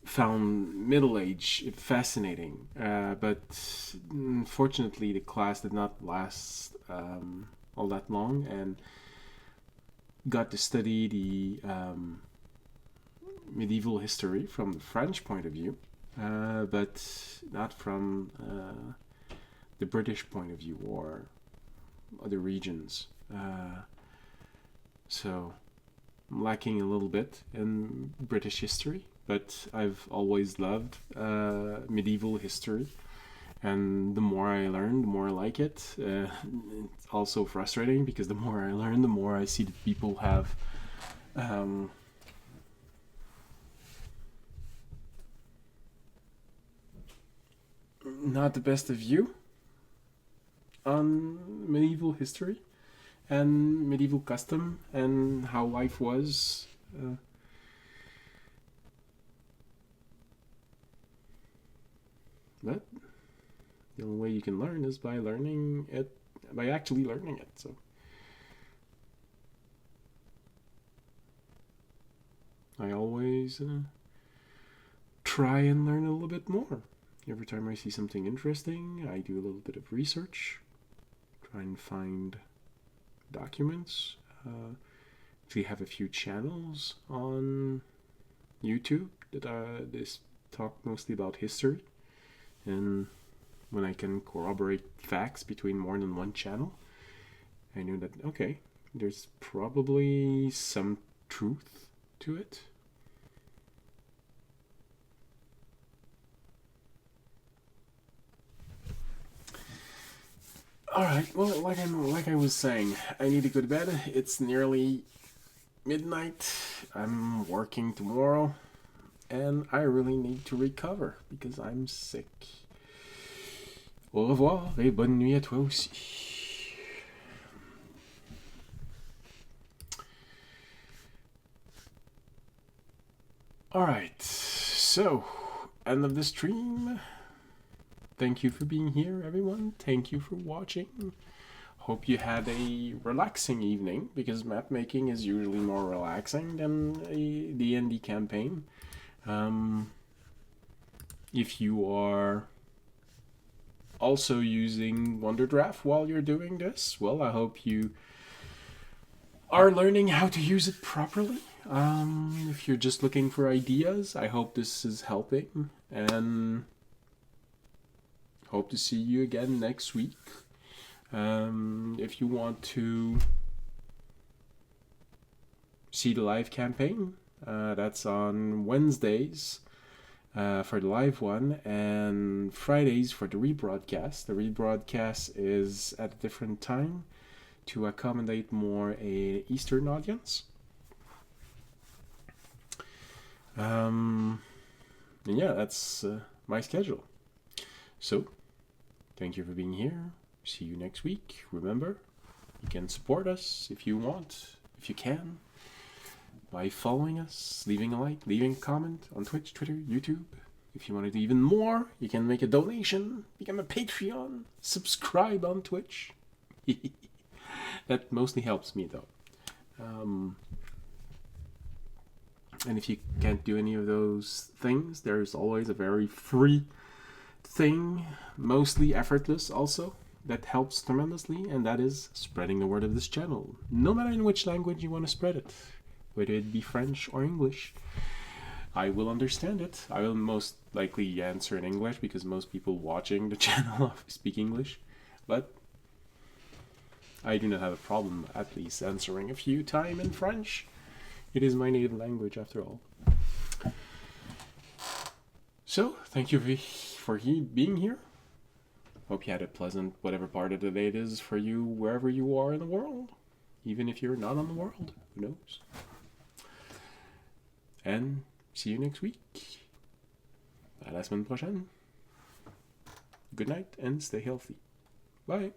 found Middle Age fascinating, but unfortunately the class did not last all that long, and got to study the medieval history from the French point of view, but not from the British point of view or other regions. So I'm lacking a little bit in British history, but I've always loved medieval history. And the more I learn, the more I like it. It's also frustrating because the more I learn, the more I see that people have not the best of view on medieval history and medieval custom and how life was. But the only way you can learn is by learning it, by actually learning it. So I always try and learn a little bit more. Every time I see something interesting, I do a little bit of research, try and find documents. We have a few channels on YouTube that this talk mostly about history, and when I can corroborate facts between more than one channel, I knew that okay, there's probably some truth to it. Alright, well, like I was saying, I need to go to bed. It's nearly midnight. I'm working tomorrow, and I really need to recover because I'm sick. Au revoir et bonne nuit à toi aussi. Alright, so, end of the stream. Thank you for being here, everyone. Thank you for watching. Hope you had a relaxing evening, because map making is usually more relaxing than a D&D campaign. If you are also using WonderDraft while you're doing this, well, I hope you are learning how to use it properly. If you're just looking for ideas, I hope this is helping, and hope to see you again next week. If you want to see the live campaign, That's on Wednesdays for the live one, and Fridays for the rebroadcast. The rebroadcast is at a different time to accommodate more a Eastern audience. And yeah, that's my schedule. So, thank you for being here. See you next week. Remember, you can support us if you want, if you can, by following us, leaving a like, leaving a comment on Twitch, Twitter, YouTube. If you want to do even more, you can make a donation, become a Patreon, subscribe on Twitch. That mostly helps me, though. And if you can't do any of those things, there's always a very free thing, mostly effortless also, that helps tremendously, and that is spreading the word of this channel. No matter in which language you want to spread it, whether it be French or English, I will understand it. I will most likely answer in English because most people watching the channel speak English, but I do not have a problem at least answering a few times in French. It is my native language after all. So, thank you for being here. Hope you had a pleasant whatever part of the day it is for you, wherever you are in the world. Even if you're not on the world, who knows? And see you next week. À la semaine prochaine. Good night and stay healthy. Bye.